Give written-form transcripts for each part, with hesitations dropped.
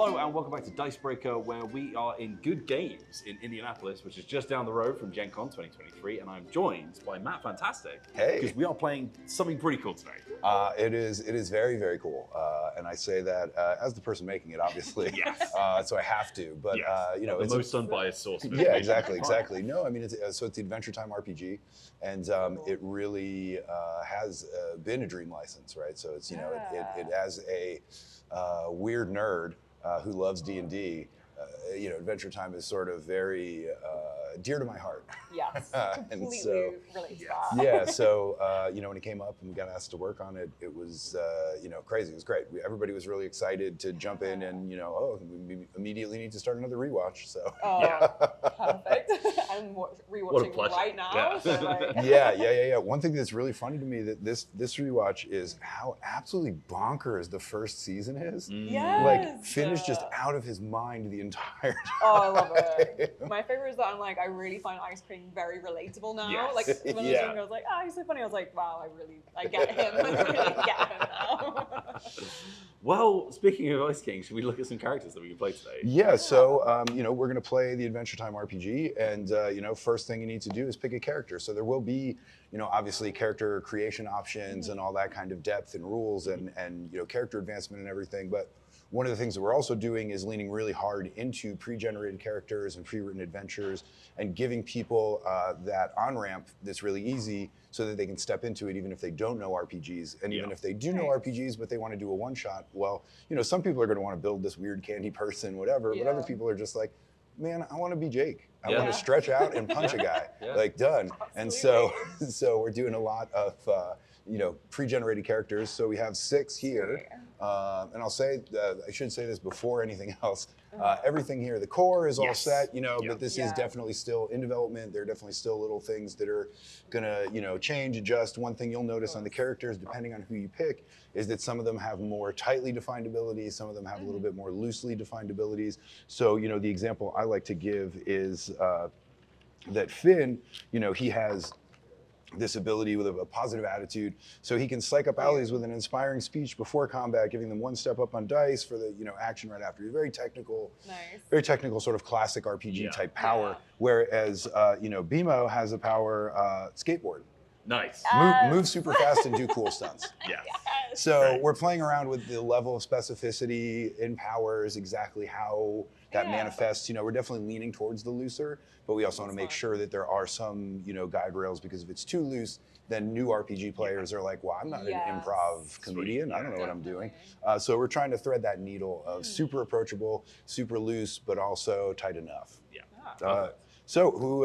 Hello and welcome back to Dicebreaker, where we are in Good Games in Indianapolis, which is just down the road from Gen Con 2023, and I'm joined by Matt Fantastic. Hey. Because we are playing something pretty cool today. It is very, very cool. And I say that as the person making it, obviously. Yes. So I have to, but Yes. you know, the it's most unbiased source of yeah, information. exactly. No, I mean, so it's the Adventure Time RPG, and it really has been a dream license, right? So it's, you know, it as a weird nerd who loves D&D, you know, Adventure Time is sort of very dear to my heart. Yes, And completely so, relates to that. Yeah, so you know, when it came up and we got asked to work on it, it was you know, crazy. It was great. Everybody was really excited to jump in, and you know, oh, we immediately need to start another rewatch. So Oh, perfect. I'm rewatching pleasure. right now. Yeah. So like, yeah. One thing that's really funny to me that this rewatch is how absolutely bonkers the first season is. Yes. Like Finn is just out of his mind the entire time. Oh, I love it. My favorite is that I'm like, I really find Ice King very relatable now. Yes. Like when I was Yeah. younger, I was like, oh, he's so funny. I was like, wow, I get him. I really get him now. Well, speaking of Ice King, should we look at some characters that we can play today? Yeah, so you know, we're going to play the Adventure Time RPG, and you know, first thing you need to do is pick a character. So there will be, you know, obviously character creation options and all that kind of depth and rules and you know, character advancement and everything. But one of the things that we're also doing is leaning really hard into pre-generated characters and pre-written adventures and giving people that on-ramp that's really easy so that they can step into it even if they don't know RPGs. And even if they do know RPGs, but they want to do a one-shot, well, you know, some people are going to want to build this weird candy person, whatever, but other people are just like, man, I want to be Jake. I want to stretch out and punch a guy, like done. And so we're doing a lot of, you know, pre-generated characters. So we have 6 here. And I'll say, I should say this before anything else, everything here, the core is all set, you know, but this is definitely still in development. There are definitely still little things that are gonna, you know, change, adjust. One thing you'll notice on the characters, depending on who you pick, is that some of them have more tightly defined abilities, some of them have a little bit more loosely defined abilities. So, you know, the example I like to give is that Finn, you know, he has this ability with a positive attitude, so he can psych up allies with an inspiring speech before combat, giving them 1 step up on dice for the, you know, action right after. He's very technical, sort of classic RPG type power. Whereas you know, BMO has the power skateboard. Nice. Move super fast and do cool stunts. So we're playing around with the level of specificity in powers, exactly how that manifests. You know, we're definitely leaning towards the looser, but we also want to make sure that there are some, you know, guide rails, because if it's too loose, then new RPG players are like, well, I'm not an improv comedian. I don't know what I'm doing. So we're trying to thread that needle of super approachable, super loose, but also tight enough. So who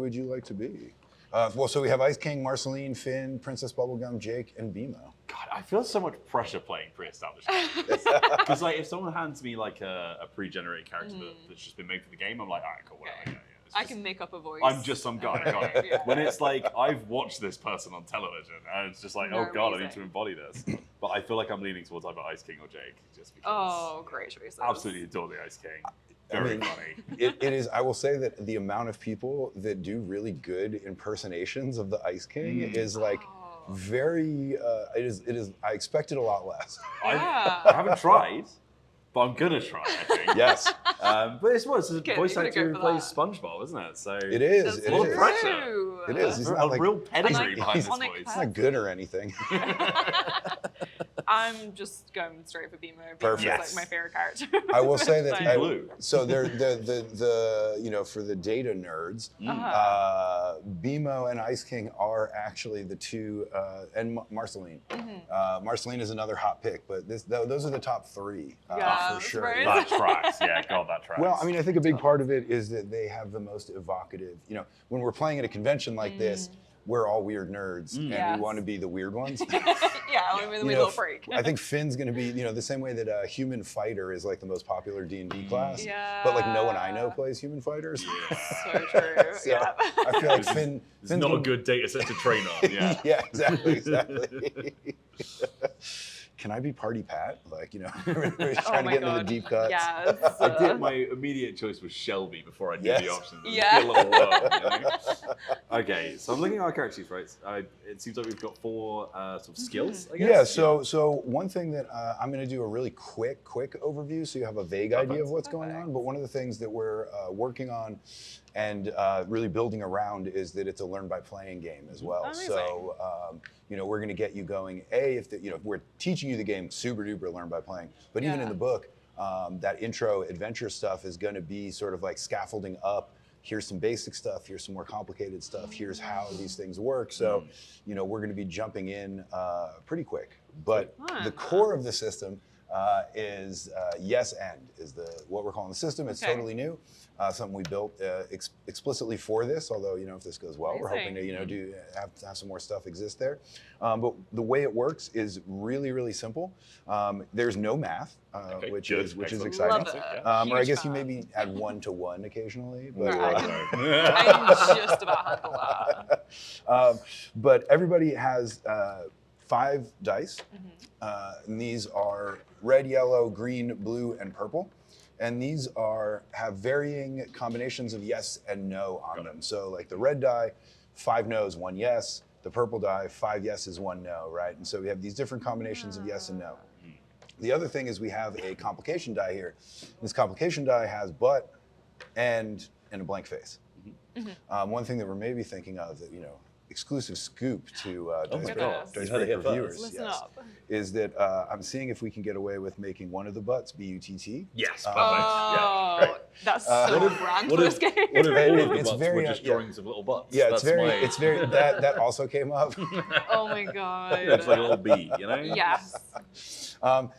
would you like to be? Well, so we have Ice King, Marceline, Finn, Princess Bubblegum, Jake, and BMO. God, I feel so much pressure playing pre-established characters. Because like, if someone hands me like a pre-generated character that's just been made for the game, I'm like, all right, cool, whatever. I can make up a voice. I'm just some guy. Got it. When it's like, I've watched this person on television, and it's just like, oh God, I need to embody this. But I feel like I'm leaning towards either Ice King or Jake, just because. Oh, great choices. Absolutely adore the Ice King. Very funny. It is. I will say that the amount of people that do really good impersonations of the Ice King is like very. It is. I expected a lot less. I haven't tried, but I'm gonna try. I think. Yes. But it's a voice actor who plays SpongeBob, isn't it? So it is. It's a lot of pressure. It is. He's a not like real pedigree behind this iconic voice. It's not good or anything. I'm just going straight for BMO. Perfect. It's like my favorite character. I will say that. Blue. So they're the you know, for the data nerds, BMO and Ice King are actually the two, and Marceline. Marceline is another hot pick, but those are the top 3 for sure. Right. That tracks. Yeah, God, that tracks. Well, I mean, I think a big part of it is that they have the most evocative. You know, when we're playing at a convention like this, we're all weird nerds, and we want to be the weird ones. I want to be the weird little freak. I think Finn's going to be, you know, the same way that Human Fighter is like the most popular D&D class. But like no one I know plays Human Fighters. So true. So I feel like Finn's not a good data set to train on. Yeah, exactly. can I be Party Pat? Like, you know, everybody's trying to get into the deep cuts. Yes. My immediate choice was Shelby before I knew the options. It Yeah. was a little world, you know? Okay, so I'm looking at our character sheets, right? It seems like we've got 4 sort of skills, I guess. Yeah, so one thing that I'm going to do a really quick overview so you have a vague idea of what's going on. But one of the things that we're working on and really building around is that it's a learn by playing game as well. Amazing. So, you know, we're going to get you going. If we're teaching you the game super duper learn by playing, but even in the book, that intro adventure stuff is going to be sort of like scaffolding up. Here's some basic stuff. Here's some more complicated stuff. Here's how these things work. So, you know, we're going to be jumping in pretty quick. But the core of the system is yes and is what we're calling the system. It's totally new, something we built explicitly for this. Although, you know, if this goes well, we're hoping to, you know, have some more stuff exist there. But the way it works is really, really simple. There's no math, which is exciting. Or I guess you maybe add 1-to-1 occasionally. But, I just about handle that. but everybody has 5 dice. And these are red, yellow, green, blue, and purple. And these have varying combinations of yes and no on them. So like the red die, 5 no's, 1 yes. The purple die, 5 yeses, 1 no, right? And so we have these different combinations of yes and no. The other thing is we have a complication die here. This complication die has but, and a blank face. One thing that we're maybe thinking of that, you know, exclusive scoop to Dice Break reviewers is that I'm seeing if we can get away with making one of the butts B-U-T-T. Yes, perfect. That's so brand for this game. What if all of the It's butts very, were just drawings of little butts? Yeah, it's very, that also came up. Oh my God. It's like a little bee, you know? Yes.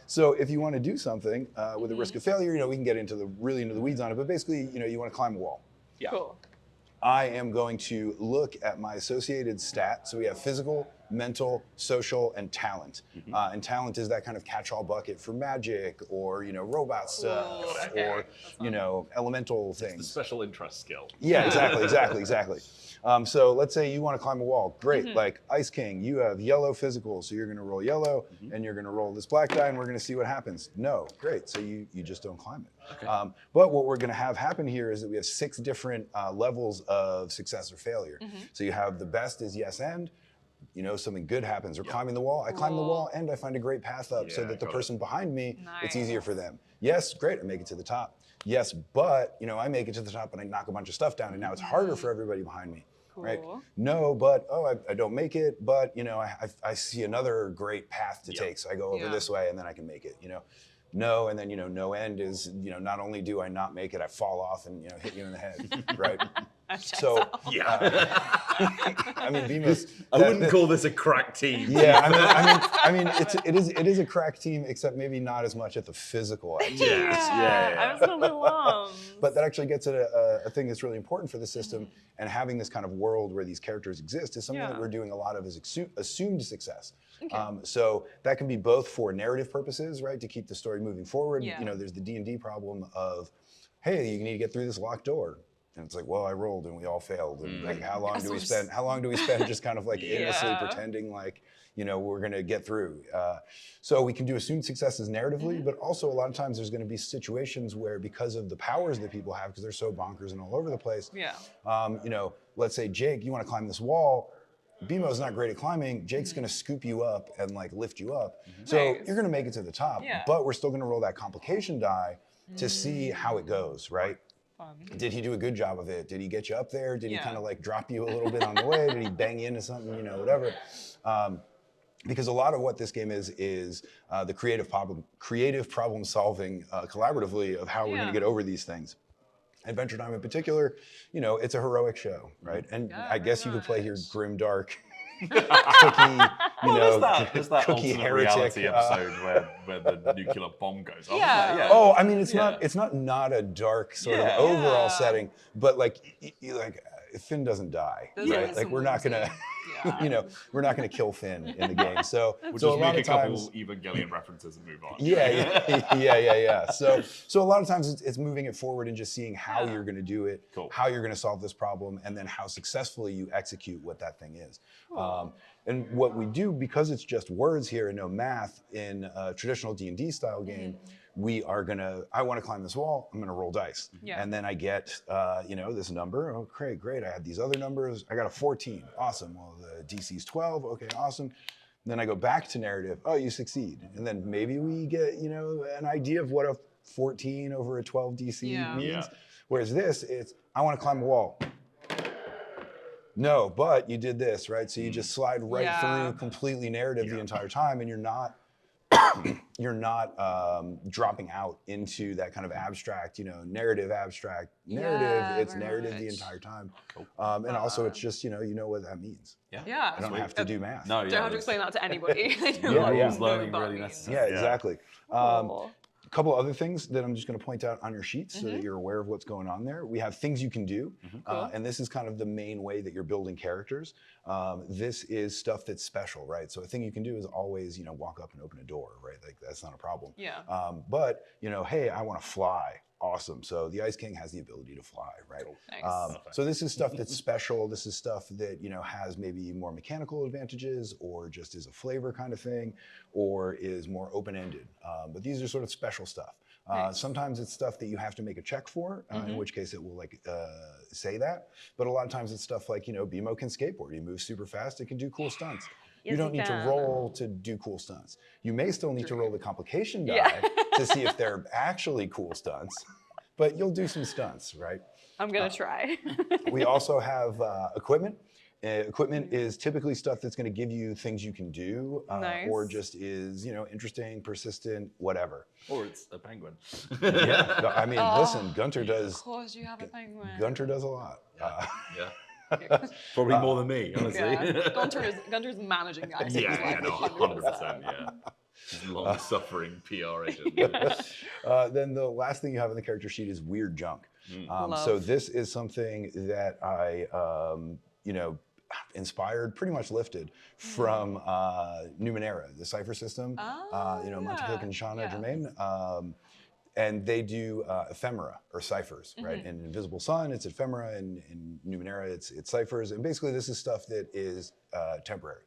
So if you want to do something with a risk of failure, you know, we can get into the weeds on it, but basically, you know, you want to climb a wall. Yeah. Cool. I am going to look at my associated stat. So we have physical, mental, social, and talent. And talent is that kind of catch-all bucket for magic or, you know, robot stuff or, you know, elemental things. It's the special interest skill. Yeah, exactly. So let's say you want to climb a wall. Great, like Ice King, you have yellow physical, so you're going to roll yellow, and you're going to roll this black die, and we're going to see what happens. No, great, so you just don't climb it. But what we're going to have happen here is that we have 6 different levels of success or failure. So you have the best is yes and, you know, something good happens. Or climbing the wall, I climb the wall and I find a great path up so that the person behind me, it's easier for them. Yes, great, I make it to the top. Yes, but, you know, I make it to the top and I knock a bunch of stuff down and now it's harder for everybody behind me. Right? No, but, I don't make it, but, you know, I see another great path to take, so I go over this way and then I can make it, you know. No, and then, you know, no end is, you know, not only do I not make it, I fall off and, you know, hit you in the head, right? So, I mean, BMO's... I wouldn't call this a crack team. Yeah, I mean, it is a crack team, except maybe not as much at the physical activities. I was a little But that actually gets at a thing that's really important for the system, and having this kind of world where these characters exist is something that we're doing a lot of as assumed success. So that can be both for narrative purposes, right, to keep the story moving forward. You know, there's the D&D problem of, hey, you need to get through this locked door. And it's like, well, I rolled and we all failed. And like, how long do we spend just kind of like aimlessly pretending like, you know, we're going to get through. So we can do assumed successes narratively, but also a lot of times there's going to be situations where because of the powers that people have, because they're so bonkers and all over the place, you know, let's say, Jake, you want to climb this wall. BMO's not great at climbing. Jake's going to scoop you up and like lift you up. So you're going to make it to the top, but we're still going to roll that complication die to see how it goes, right? Did he do a good job of it? Did he get you up there? Did he kind of like drop you a little bit on the way? Did he bang you into something, you know, whatever? Because a lot of what this game is the creative problem solving collaboratively of how we're going to get over these things. Adventure Time in particular, you know, it's a heroic show, right? And I guess you could play here grim, dark, cookie, you know, there's that cookie alternate heretic reality episode where the nuclear bomb goes off. Oh, I mean, it's not a dark sort of overall setting, but like, Finn doesn't die, right? Like we're not gonna. Yeah. You know, we're not going to kill Finn in the game. So, We'll so just a lot make of a couple times, Evangelion references and move on. yeah. So a lot of times it's moving it forward and just seeing how Yeah. you're going to do it, Cool. how you're going to solve this problem, and then how successfully you execute what that thing is. Cool. And what we do, because it's just words here and no math in a traditional D&D style game, we are gonna, I want to climb this wall, I'm gonna roll dice. Yeah. And then I get, you know, this number, oh great, I had these other numbers, I got a 14, awesome. Well, the DC's 12, okay, awesome. Then I go back to narrative, oh, you succeed. And then maybe we get, you know, an idea of what a 14 over a 12 DC means. Yeah. Whereas this, it's, I want to climb a wall. No, but you did this, right? So you just slide right through completely narrative the entire time, and you're not dropping out into that kind of abstract, you know, narrative. It's narrative the entire time, and also it's just you know what that means. Yeah. I don't have to do math. No, Don't have to explain that to anybody. Rules learning really necessary. Yeah, exactly. Cool. A couple other things that I'm just going to point out on your sheet so that you're aware of what's going on there. We have things you can do, and this is kind of the main way that you're building characters. This is stuff that's special, right? So a thing you can do is always, you know, walk up and open a door, right? Like that's not a problem. Yeah. But you know, hey, I want to fly. Awesome. So the Ice King has the ability to fly, right? Nice. So this is stuff that's special. This is stuff that, you know, has maybe more mechanical advantages or just is a flavor kind of thing or is more open-ended. But these are sort of special stuff. Sometimes it's stuff that you have to make a check for, in which case it will like say that. But a lot of times it's stuff like, you know, BMO can skateboard. He moves super fast. It can do cool stunts. You don't need to roll to do cool stunts. You may still need to roll the complication die to see if they're actually cool stunts, but you'll do some stunts, right? I'm gonna try. We also have equipment. Equipment is typically stuff that's going to give you things you can do, or just is, you know, interesting, persistent, whatever. Or it's a penguin. Yeah, I mean, listen, Gunter does. Of course, you have a penguin. Gunter does a lot. Yeah. Probably more than me, honestly. Yeah. Gunter's managing guys. Yeah, no, 100%. Yeah. Long-suffering PR agent. Then the last thing you have in the character sheet is weird junk. So this is something that I, you know, inspired, pretty much lifted from Numenera, the cipher system. You know, Montauk and Shauna Germain. And they do ephemera or ciphers, right? In Invisible Sun, it's ephemera, and in Numenera, it's ciphers. And basically, this is stuff that is temporary.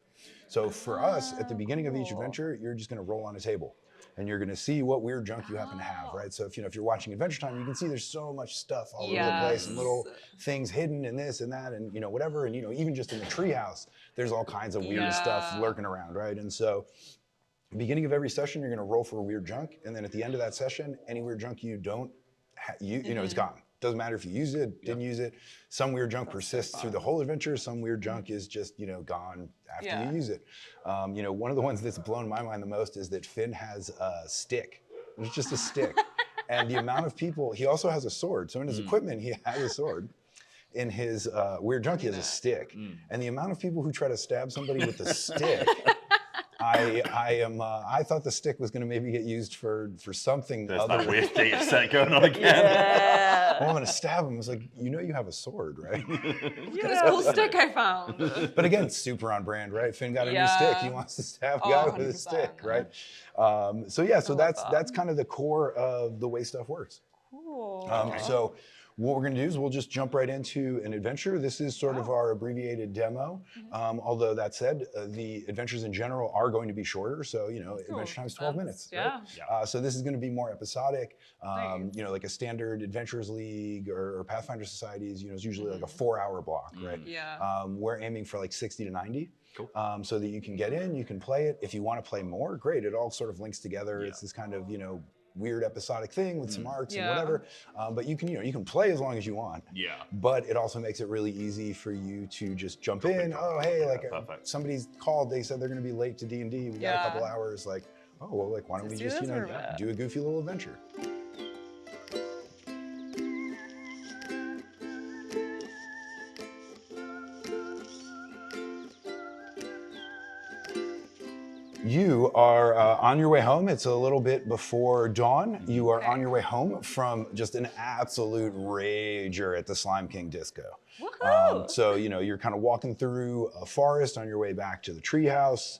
So for us, at the beginning of each adventure, you're just going to roll on a table, and you're going to see what weird junk you happen to have, right? So if you know if you're watching Adventure Time, you can see there's so much stuff all over the place, and little things hidden and this and that, and you know whatever, and you know even just in the treehouse, there's all kinds of weird stuff lurking around, right? And so. Beginning of every session, you're going to roll for a weird junk, and then at the end of that session, any weird junk you don't, you know, it's gone. Doesn't matter if you used it, didn't use it. Some weird junk persists through the whole adventure. Some weird junk is just, you know, gone after you use it. You know, one of the ones that's blown my mind the most is that Finn has a stick. It's just a stick, and the amount of people. He also has a sword. So in his equipment, he has a sword. In his weird junk, he has a stick, and the amount of people who try to stab somebody with a stick. I thought the stick was going to maybe get used for something. There's other that weird data set going on again. Well, I'm going to stab him. It's like, you know you have a sword, right? This cool stick I found. But again, super on brand, right? Finn got a new stick. He wants to stab a guy with a stick, right? So yeah, so that's kind of the core of the way stuff works. Cool. So what we're going to do is we'll just jump right into an adventure. This is sort of our abbreviated demo. Although that said, the adventures in general are going to be shorter. So, you know, Adventure Time's 12 minutes. Yeah. Right? So this is going to be more episodic. You know, like a standard Adventurers League or Pathfinder Societies, you know, is usually like a 4-hour block, right? Yeah. We're aiming for like 60 to 90. Cool. So that you can get in, you can play it. If you want to play more, great. It all sort of links together. It's this kind of, you know, weird episodic thing with some arcs and whatever, but you can play as long as you want. Yeah. But it also makes it really easy for you to just jump in. Oh, hey, like somebody's called. They said they're going to be late to D&D. We got a couple hours. Like, oh well, like why don't we just do a goofy little adventure? You are on your way home. It's a little bit before dawn. You are on your way home from just an absolute rager at the Slime King Disco. Woohoo! So, you're kind of walking through a forest on your way back to the treehouse.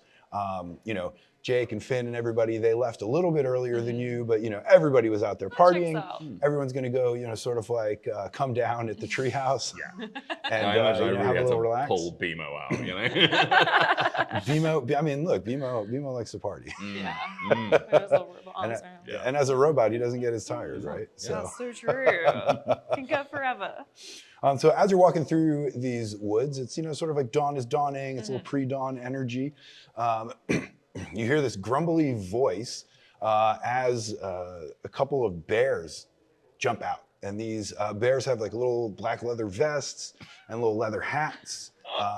Jake and Finn and everybody, they left a little bit earlier than you, but everybody was out there partying. out. Everyone's gonna go, sort of like come down at the treehouse. Yeah. And I imagine I have really a had little to relax. pull BMO out, BMO, I mean, look, BMO likes to party. Yeah. Those little arms around. Yeah. And as a robot, he doesn't get as tired, right? That's so true. Can go forever. So as you're walking through these woods, it's sort of like dawn is dawning. It's a little pre-dawn energy. You hear this grumbly voice as a couple of bears jump out, and these bears have like little black leather vests and little leather hats,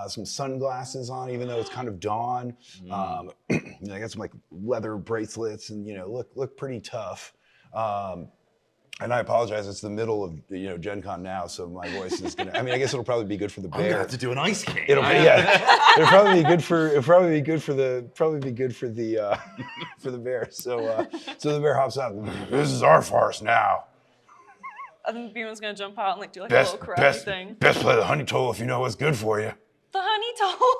some sunglasses on, even though it's kind of dawn. They got some like leather bracelets, and look pretty tough. And I apologize, it's the middle of Gen Con now, so my voice is gonna. I mean, I guess it'll probably be good for the bear. I'm gonna have to do an Ice King. It'll probably be good for the for the bear. So the bear hops out. This is our farce now. I think BMO's gonna jump out and like do like a little karate thing. Best play the honey toll if you know what's good for you. The honey toll.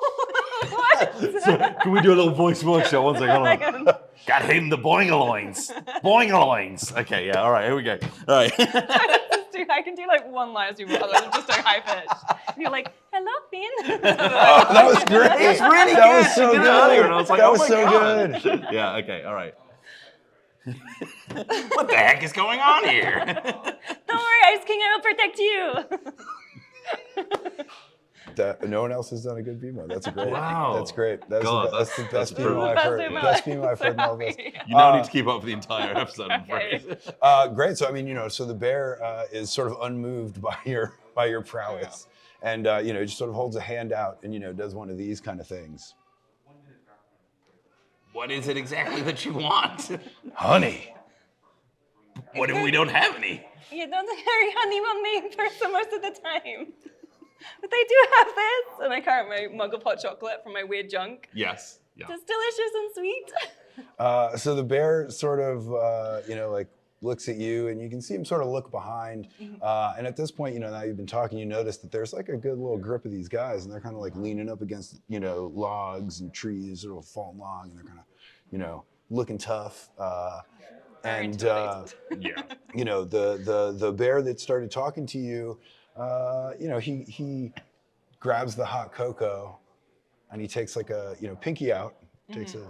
What? So, can we do a little voice workshop? One second. Hold on. Got him the boing-a-loins. Boing-a-loins. Okay, yeah, all right, here we go. All right. I can do like one line as you other than just like high pitch. And you're like, hello, Finn. That was great. It's really that good. Was so Did it good. earlier, and I was like, that oh was my so God. good. Yeah, okay, all right. What the heck is going on here? Don't worry, Ice King, I will protect you. No one else has done a good BMO. That's great. Wow. That's great. That's the best that's BMO I've heard. brilliant. Best BMO I've heard in all this. You now need to keep up for the entire episode, I'm Okay. afraid. Great. So I mean, so the bear is sort of unmoved by your prowess, and just sort of holds a hand out and does one of these kind of things. What is it exactly that you want? Honey. What if we don't have any? You don't carry honey on me for most of the time. But they do have this. And I carry my mug of hot chocolate from my weird junk. Yes. Yeah. It's delicious and sweet. So the bear sort of, like looks at you, and you can see him sort of look behind. And at this point, now you've been talking, you notice that there's like a good little grip of these guys, and they're kind of like leaning up against, logs and trees, sort of fallen log, and they're kind of, looking tough. And Yeah. the bear that started talking to you, he grabs the hot cocoa, and he takes like a pinky out, takes a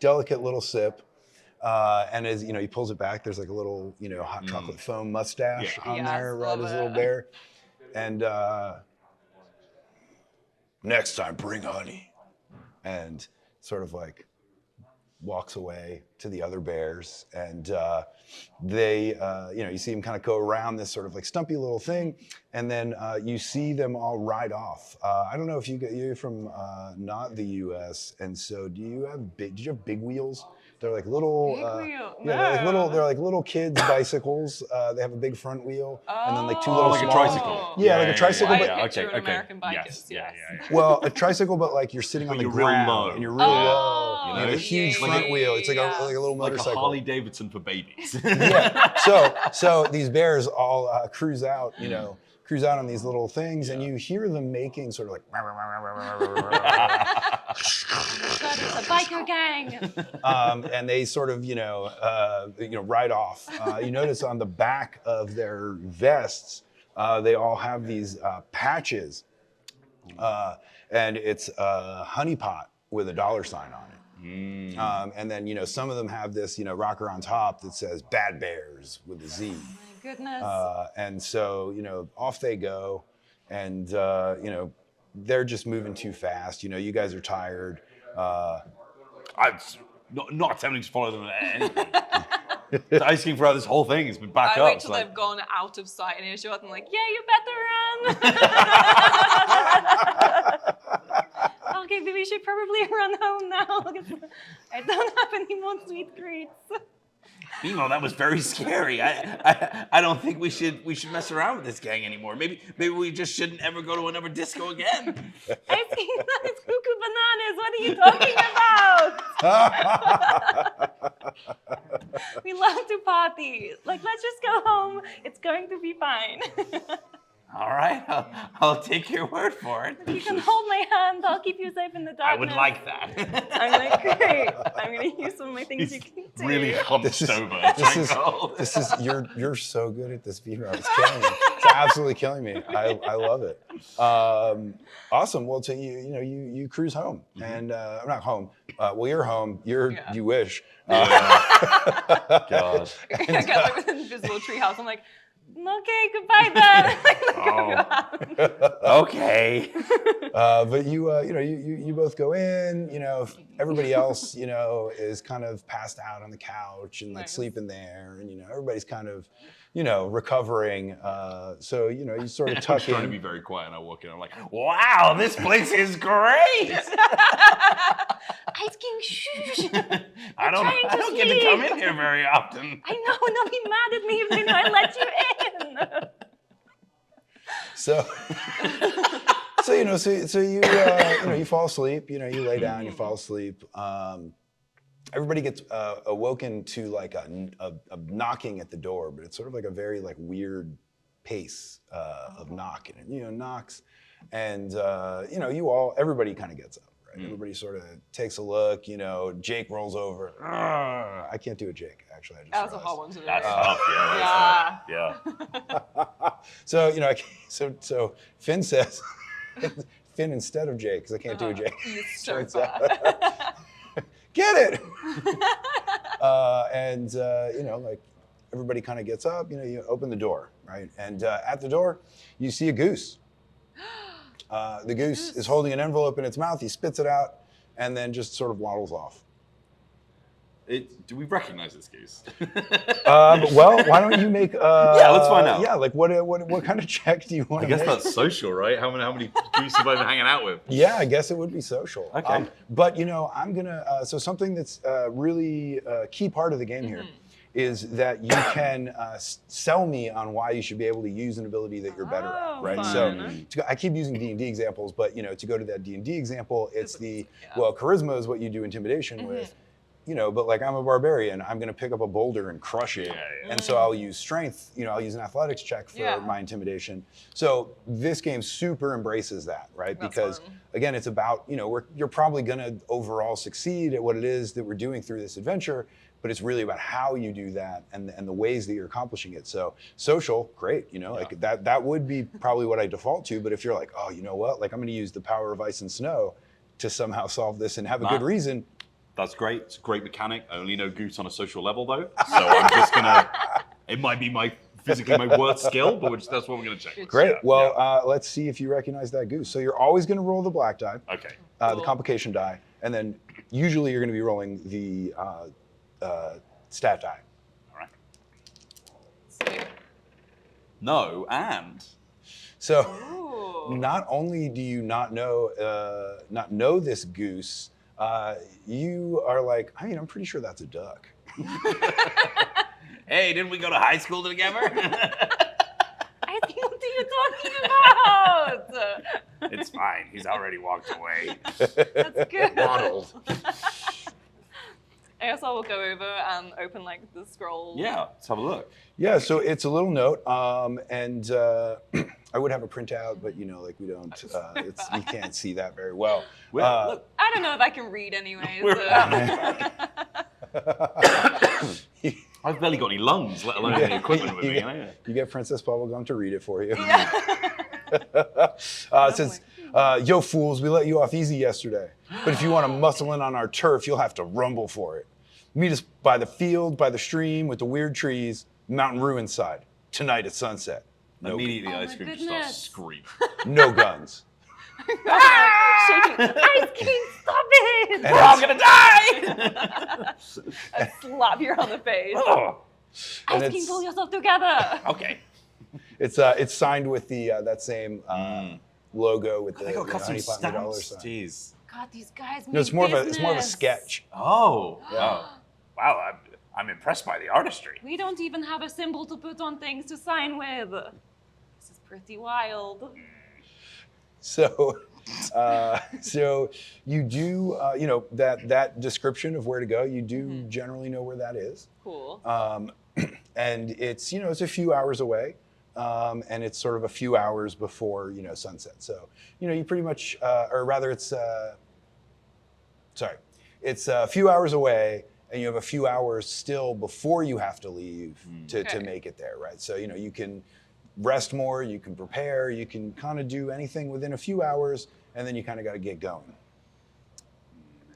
delicate little sip, and as he pulls it back, there's like a little hot chocolate foam mustache on there, right as a little bear, and next time bring honey, and sort of like walks away to the other bears, and they, you see him kind of go around this sort of like stumpy little thing, and then you see them all ride off. I don't know if you're from not the U.S., and so did you have big wheels? They're like little, they're like little kids' bicycles. They have a big front wheel, and then like two little like a small. tricycle. Yeah, like a tricycle, but I picture an American bikers. Yes. well, a tricycle, but like you're sitting on the you're real ground, low. and you're really low. Oh, You have a huge front wheel. It's like a little Like a motorcycle. Harley Davidson for babies. Yeah. So these bears all cruise out, on these little things, and you hear them making sort of like. It's a biker gang. And they sort of, ride off. You notice on the back of their vests, they all have these patches, and it's a honey pot with a $sign on it. And then, some of them have this, rocker on top that says Bad Bears with a Z. My goodness. And so, off they go, and, they're just moving too fast. You guys are tired. I'm not attempting to follow them at anything. The Ice King throughout this whole thing has been back I up. wait till they've gone out of sight and earshot, and I'm like, yeah, you better run. Okay, we should probably run home now. I don't have any more sweet treats. BMO, that was very scary. I don't think we should mess around with this gang anymore. Maybe we just shouldn't ever go to another disco again. Ice King, it's cuckoo bananas. What are you talking about? We love to party. Like, let's just go home. It's going to be fine. All right, I'll take your word for it. You can hold my hand. I'll keep you safe in the darkness. I would like that. I'm like, great. I'm gonna use some of my things you can do. Really hunched over. This is you're so good at this BMO. It's killing me. It's absolutely killing me. I love it. Awesome. Well, so you cruise home, and I'm not home. Well, you're home. You wish. God. I got like with an invisible treehouse. I'm like, okay, goodbye, Dad. Okay. But you both go in. Everybody else is kind of passed out on the couch and like sleeping there, and everybody's kind of recovering. So you sort of tuck I'm trying to in. be very quiet, and I walk in. I'm like, Wow, this place is great. Ice King, shh. I don't get to come in here very often. I know, and they'll be mad at me if they know I let you in. So you fall asleep. You lay down, you fall asleep. Everybody gets awoken to like a knocking at the door, but it's sort of like a very like weird pace of knocking. And knocks, and everybody kind of gets up. Right? Everybody sort of takes a look. Jake rolls over. I can't do a Jake, actually. I just That was a realized. hard one to do. that's tough. Yeah. So Finn says, Finn instead of Jake, because I can't do a Jake. He's so It's, bad. Get it! Like everybody kind of gets up. You open the door, right? And at the door, you see a goose. The goose is holding an envelope in its mouth. He spits it out, and then just sort of waddles off. Do we recognize this goose? Well, why don't you make? Let's find out. Yeah, like what kind of check do you want I to guess make? that's social, right? How many goose have I been hanging out with? Yeah, I guess it would be social. Okay. But I'm gonna. So something that's really a key part of the game here is that you can sell me on why you should be able to use an ability that you're better at, right? Fun. So I keep using D&D examples, but to go to that D&D example, it's charisma is what you do intimidation with. But like I'm a barbarian, I'm gonna pick up a boulder and crush it. And so I'll use strength, I'll use an athletics check for my intimidation. So this game super embraces that, right? That's because fun. again, it's about, you're probably gonna overall succeed at what it is that we're doing through this adventure, but it's really about how you do that and the ways that you're accomplishing it. So social, great, like that would be probably what I default to, but if you're like, oh, you know what, like I'm gonna use the power of ice and snow to somehow solve this and have a good reason. That's great. It's a great mechanic. I only know goose on a social level though, so I'm just gonna. It might be physically my worst skill, but that's what we're gonna check. Great. Well, let's see if you recognize that goose. So you're always gonna roll the black die, Okay. the complication die, and then usually you're gonna be rolling the stat die. All right. No, and So not only do you not know this goose, you are like, I'm pretty sure that's a duck. Hey, didn't we go to high school together? I think, what are you talking about? It's fine. He's already walked away. That's good. Waddled. I guess I will go over and open like the scroll. yeah, let's have a look. Yeah, so it's a little note, and I would have a printout, but like we don't. You can't see that very well. Look, I don't know if I can read anyway. I've barely got any lungs, let alone any equipment with me. You get Princess Bubblegum to read it for you. Yeah. It says, yo fools, we let you off easy yesterday. But if you want to muscle in on our turf, you'll have to rumble for it. Meet us by the field, by the stream, with the weird trees, mountain ruin side. Tonight at sunset. No, Immediately, Oh ice my cream just goodness. starts screaming. no guns. Shaking. Ice King, stop it! And We're all it's- gonna die! I slap you on the face. Oh, And Ice King, it's- pull yourself together. okay. It's signed with the that same logo with the They got custom honey pot and the dollar stamps. sign. Jeez. God, these guys. No, it's more of a business. sketch. Oh. Yeah. Wow, I'm impressed by the artistry. We don't even have a symbol to put on things to sign with. This is pretty wild. So, so you do, that description of where to go, you do generally know where that is. Cool. And it's, it's a few hours away. And it's sort of a few hours before, sunset. So, you pretty much, or rather it's a few hours away, and you have a few hours still before you have to leave to make it there, right? So, you can rest more, you can prepare, you can kind of do anything within a few hours, and then you kind of got to get going.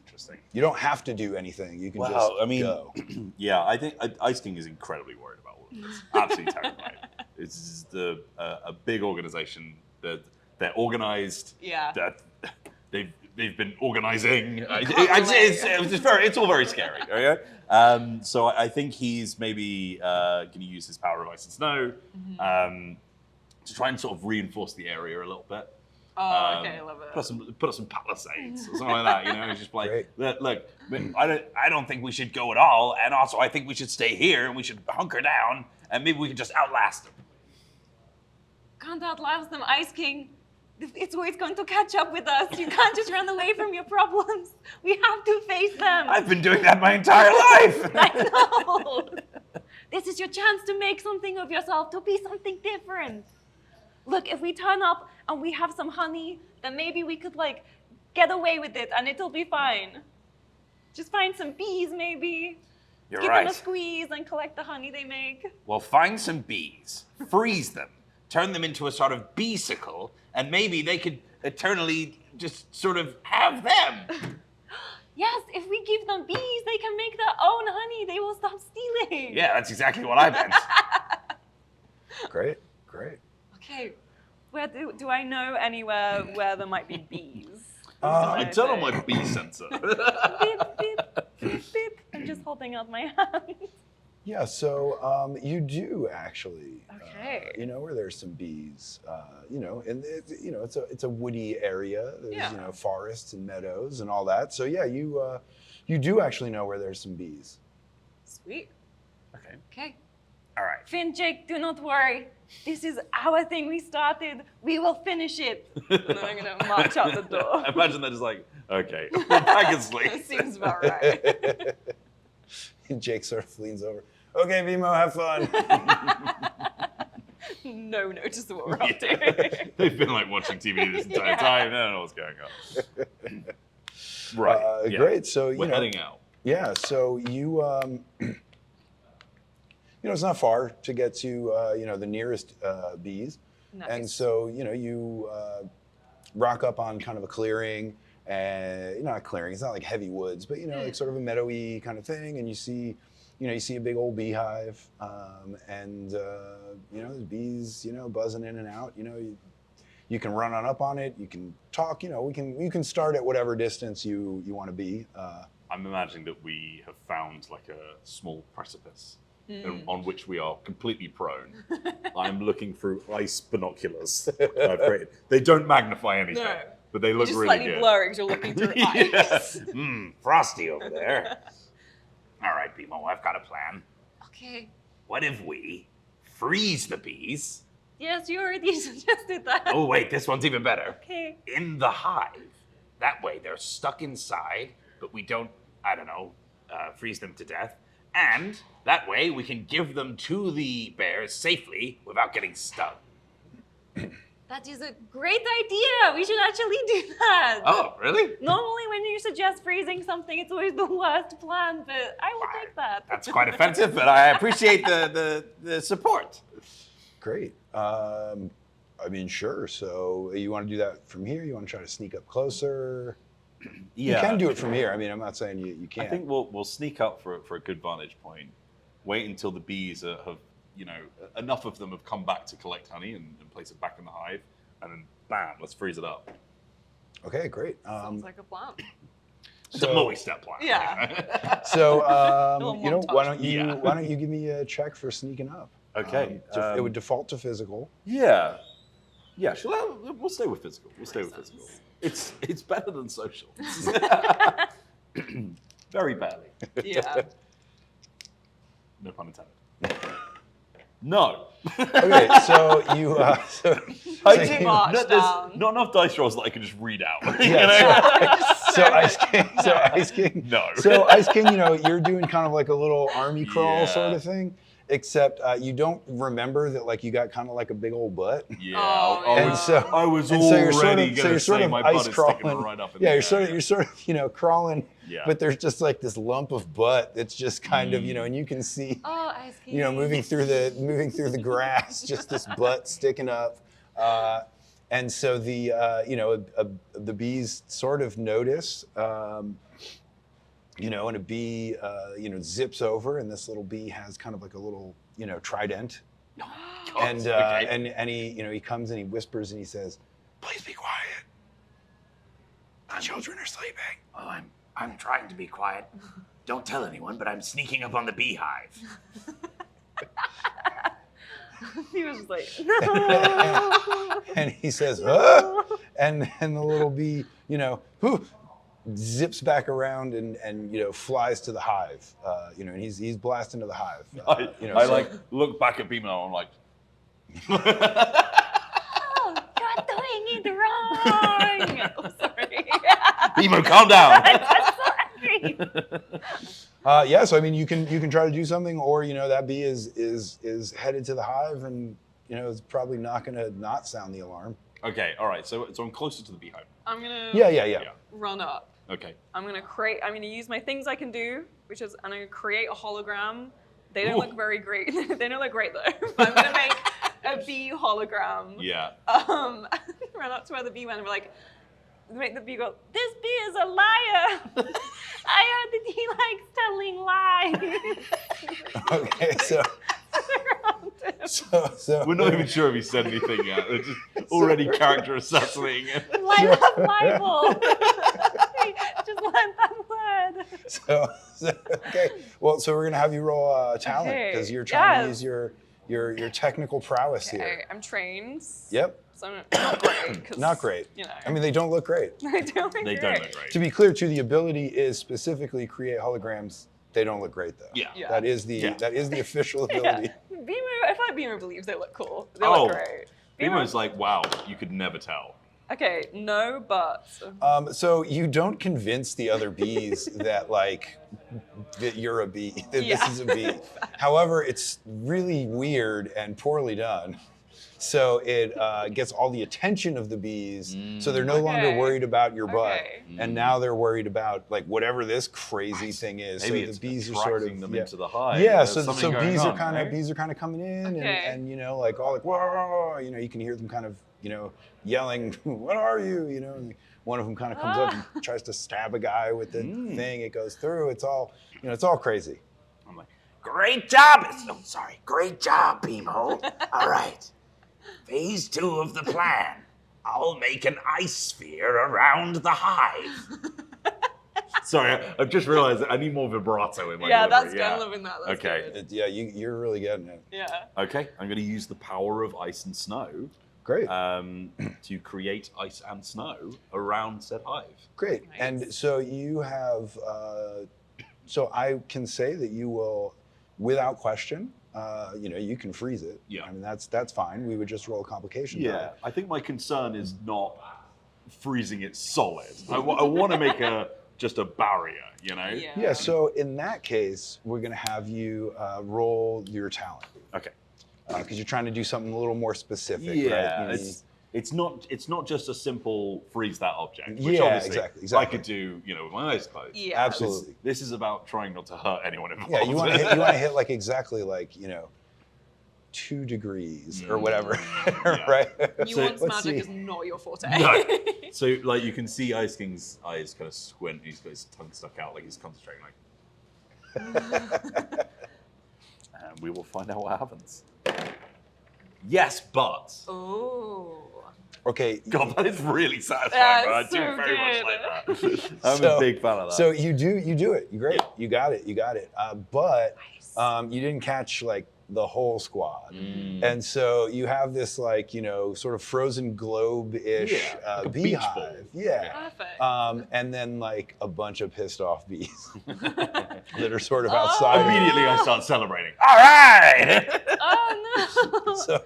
Interesting. You don't have to do anything. You can just go. Yeah, I think Ice King is incredibly worried about all of this. Absolutely terrified. It's a big organization that they're organized. Yeah. That they've been organizing. It's all very scary. Okay? So I think he's maybe going to use his power of ice and snow to try and sort of reinforce the area a little bit. Oh, okay, I love it. Put up some palisades or something like that. It's just like, look, I don't think we should go at all, and also I think we should stay here and we should hunker down, and maybe we can just outlast them. Can't outlast them, Ice King. It's always going to catch up with us. You can't just run away from your problems. We have to face them. I've been doing that my entire life. I know. This is your chance to make something of yourself, to be something different. Look, if we turn up and we have some honey, then maybe we could get away with it and it'll be fine. Just find some bees maybe. You're Give right. them a squeeze and collect the honey they make. Well, find some bees, freeze them, turn them into a sort of beesicle, and maybe they could eternally just sort of have them. Yes, if we give them bees, they can make their own honey. They will stop stealing. Yeah, that's exactly what I meant. Great. Okay, where do I know anywhere where there might be bees? I turn on my bee sensor. Beep, beep, beep, beep. I'm just holding out my hand. Yeah, so you do actually. Okay. You know where there's some bees. And it's a woody area. There's forests and meadows and all that. So yeah, you do actually know where there's some bees. Sweet. Okay. All right. Finn, Jake, do not worry. This is our thing we started. We will finish it. And then I'm gonna march out the door. I imagine they're just like, okay, we're back and sleep. That seems about right. And Jake sort of leans over. Okay, BMO, have fun. No notice of what we're up to. They've been watching TV this entire time. They don't know what's going on. Right. Great. So we're heading out. Yeah. So you it's not far to get to the nearest bees, Nice. and so you rock up on kind of a clearing, and not a clearing. It's not like heavy woods, but like sort of a meadowy kind of thing, and you see a big old beehive, and there's bees buzzing in and out. You can run on up on it. You can talk. You can start at whatever distance you want to be. I'm imagining that we have found a small precipice on which we are completely prone. I'm looking through ice binoculars that I've created. They don't magnify anything, No. but they look Just really slightly good. blurry because you're looking through ice. Frosty over there. All right, BMO, I've got a plan. Okay. What if we freeze the bees? Yes, you already suggested that. Oh, wait, this one's even better. Okay. In the hive. That way they're stuck inside, but we don't, freeze them to death. And that way we can give them to the bears safely without getting stung. That is a great idea. We should actually do that. Oh, really? Normally, when you suggest freezing something, it's always the worst plan, but I will take that. That's quite offensive, but I appreciate the support. Great. Sure. So you want to do that from here? You want to try to sneak up closer? Yeah. You can do it from here. I'm not saying you can't. I think we'll sneak up for a good vantage point. Wait until the bees have enough of them have come back to collect honey and place it back in the hive, and then bam, let's freeze it up. Okay, great. Sounds like a plan. It's a multi-step plan. Yeah. So Little why montage. don't you give me a check for sneaking up? Okay. It would default to physical. Yeah. Yeah. We'll stay with physical. We'll stay with physical. It's better than social. Very barely. Yeah. No pun intended. No. Okay, so you March down. Not enough dice rolls that I can just read out. you Yeah, know? so Ice King. No. So Ice King, you're doing kind of like a little army crawl Yeah. sort of thing, except you don't remember that like you got kind of like a big old butt. Yeah. Oh, I yeah. was, And so- I was and so you're sort already of- so going you're to sort say of my ice butt is sticking crawling. right up in Yeah, the you're sort of crawling, Yeah. but there's just like this lump of butt that's just kind of and you can see Oh, Ice King. moving through the grass, just this butt sticking up. And so the bees sort of notice, and a bee, zips over, and this little bee has kind of like a little, trident. And okay. and he comes and he whispers and he says, "Please be quiet. The children are sleeping." Oh, I'm trying to be quiet. Don't tell anyone, but I'm sneaking up on the beehive. He was just like, no. And he says, "Huh?" And the little bee, zips back around and flies to the hive. And he's blasting to the hive. I look back at BMO and I'm like, Oh, you're doing it wrong. Oh, sorry. BMO, calm down. I'm so angry. So I mean, you can try to do something, or that bee is headed to the hive, and is probably not going to not sound the alarm. Okay, all right. So I'm closer to the beehive. I'm gonna Yeah. run up. Okay. I'm gonna use my things I can do, which is I'm gonna create a hologram. They don't Ooh. look very great. They don't look great though. But I'm gonna make a bee hologram. Yeah. Run up to where the bee went and be like, make the bee go, "This bee is a liar. I heard that he likes telling lies." Okay, so We're not even sure if he said anything yet. They're just already character assassinating it. I love Bible. Just learned that word. So okay. Well, so we're gonna have you roll talent because you're trying to use your technical prowess Okay, here. I'm trained. Yep. So I'm not great. 'Cause, Not great. I I mean, they don't look great. they don't look They great. don't look great. To be clear, too, the ability is specifically create holograms. They don't look great though. Yeah. Yeah. That is the official ability. Yeah. BMO, I feel like BMO believes they look cool. They Oh. look great. BMO's like, wow, you could never tell. Okay, no buts. So you don't convince the other bees that you're a bee, that this Yeah. is a bee. However, it's really weird and poorly done. So it gets all the attention of the bees. So they're no longer Okay. worried about your butt, Okay. and now they're worried about whatever this crazy thing is. Maybe so it's the bees are sort attracting of them into the hive. Yeah, There's so something going bees on, are kind right? of coming in, Okay. and all like whoa, you can hear them kind of yelling, "What are you?" And one of them kind of comes up and tries to stab a guy with the thing. It goes through. It's all it's all crazy. I'm like, Great job. Oh, sorry. Great job, BMO. All right. Phase 2 of the plan. I'll make an ice sphere around the hive. sorry, I've just realized that I need more vibrato in my Yeah, that's delivery. good. I'm loving that. That's Okay. good. You're really getting it. Yeah. Okay, I'm going to use the power of ice and snow Great, to create ice and snow around said hive. great. Nice. And so you have, so I can say that you will, without question, you can freeze it. Yeah. I mean that's fine. We would just roll a complication. die. I think my concern is not freezing it solid. I want to make just a barrier, Yeah. Yeah. So in that case, we're gonna have you roll your talent Okay. because you're trying to do something a little more specific. Yeah, Right? it's not just a simple freeze that object. Which Yeah, obviously exactly. I could do, with my eyes closed. Yeah. Absolutely. This is about trying not to hurt anyone involved. Yeah, you want to hit exactly 2 degrees or whatever, Yeah. right? Nuance let's magic see. is not your forte. No. So you can see Ice King's eyes kind of squint. He's got his tongue stuck out, like he's concentrating. And we will find out what happens. Yes, but Ooh. Okay. God, that is really satisfying. That's Bro. I do so very much good. like that. I'm So- a big fan of that. So you do it. You great. Yeah. You got it. But Nice. you didn't catch the whole squad. And so you have this like, sort of frozen globe-ish Yeah, like a beach ball. beehive. Yeah. Perfect. And then like a bunch of pissed off bees that are sort of outside. Immediately I start celebrating. All right! Oh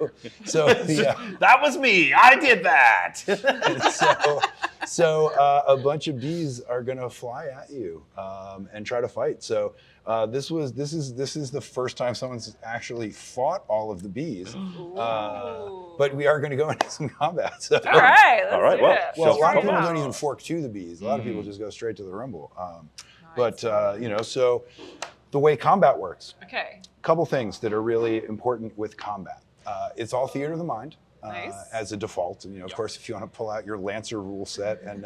no. So That was me. I did that. so a bunch of bees are gonna fly at you and try to fight. So this is the first time someone's actually fought all of the bees. But we are gonna go into some combat. So. All right. Let's All right, do well, it. Well, a lot of Try it people don't out. even fork to the bees. A lot of people just go straight to the rumble. But so the way combat works, Okay. a couple things that are really important with combat. It's all theater of the mind. Nice. As a default, and of course, if you want to pull out your Lancer rule set and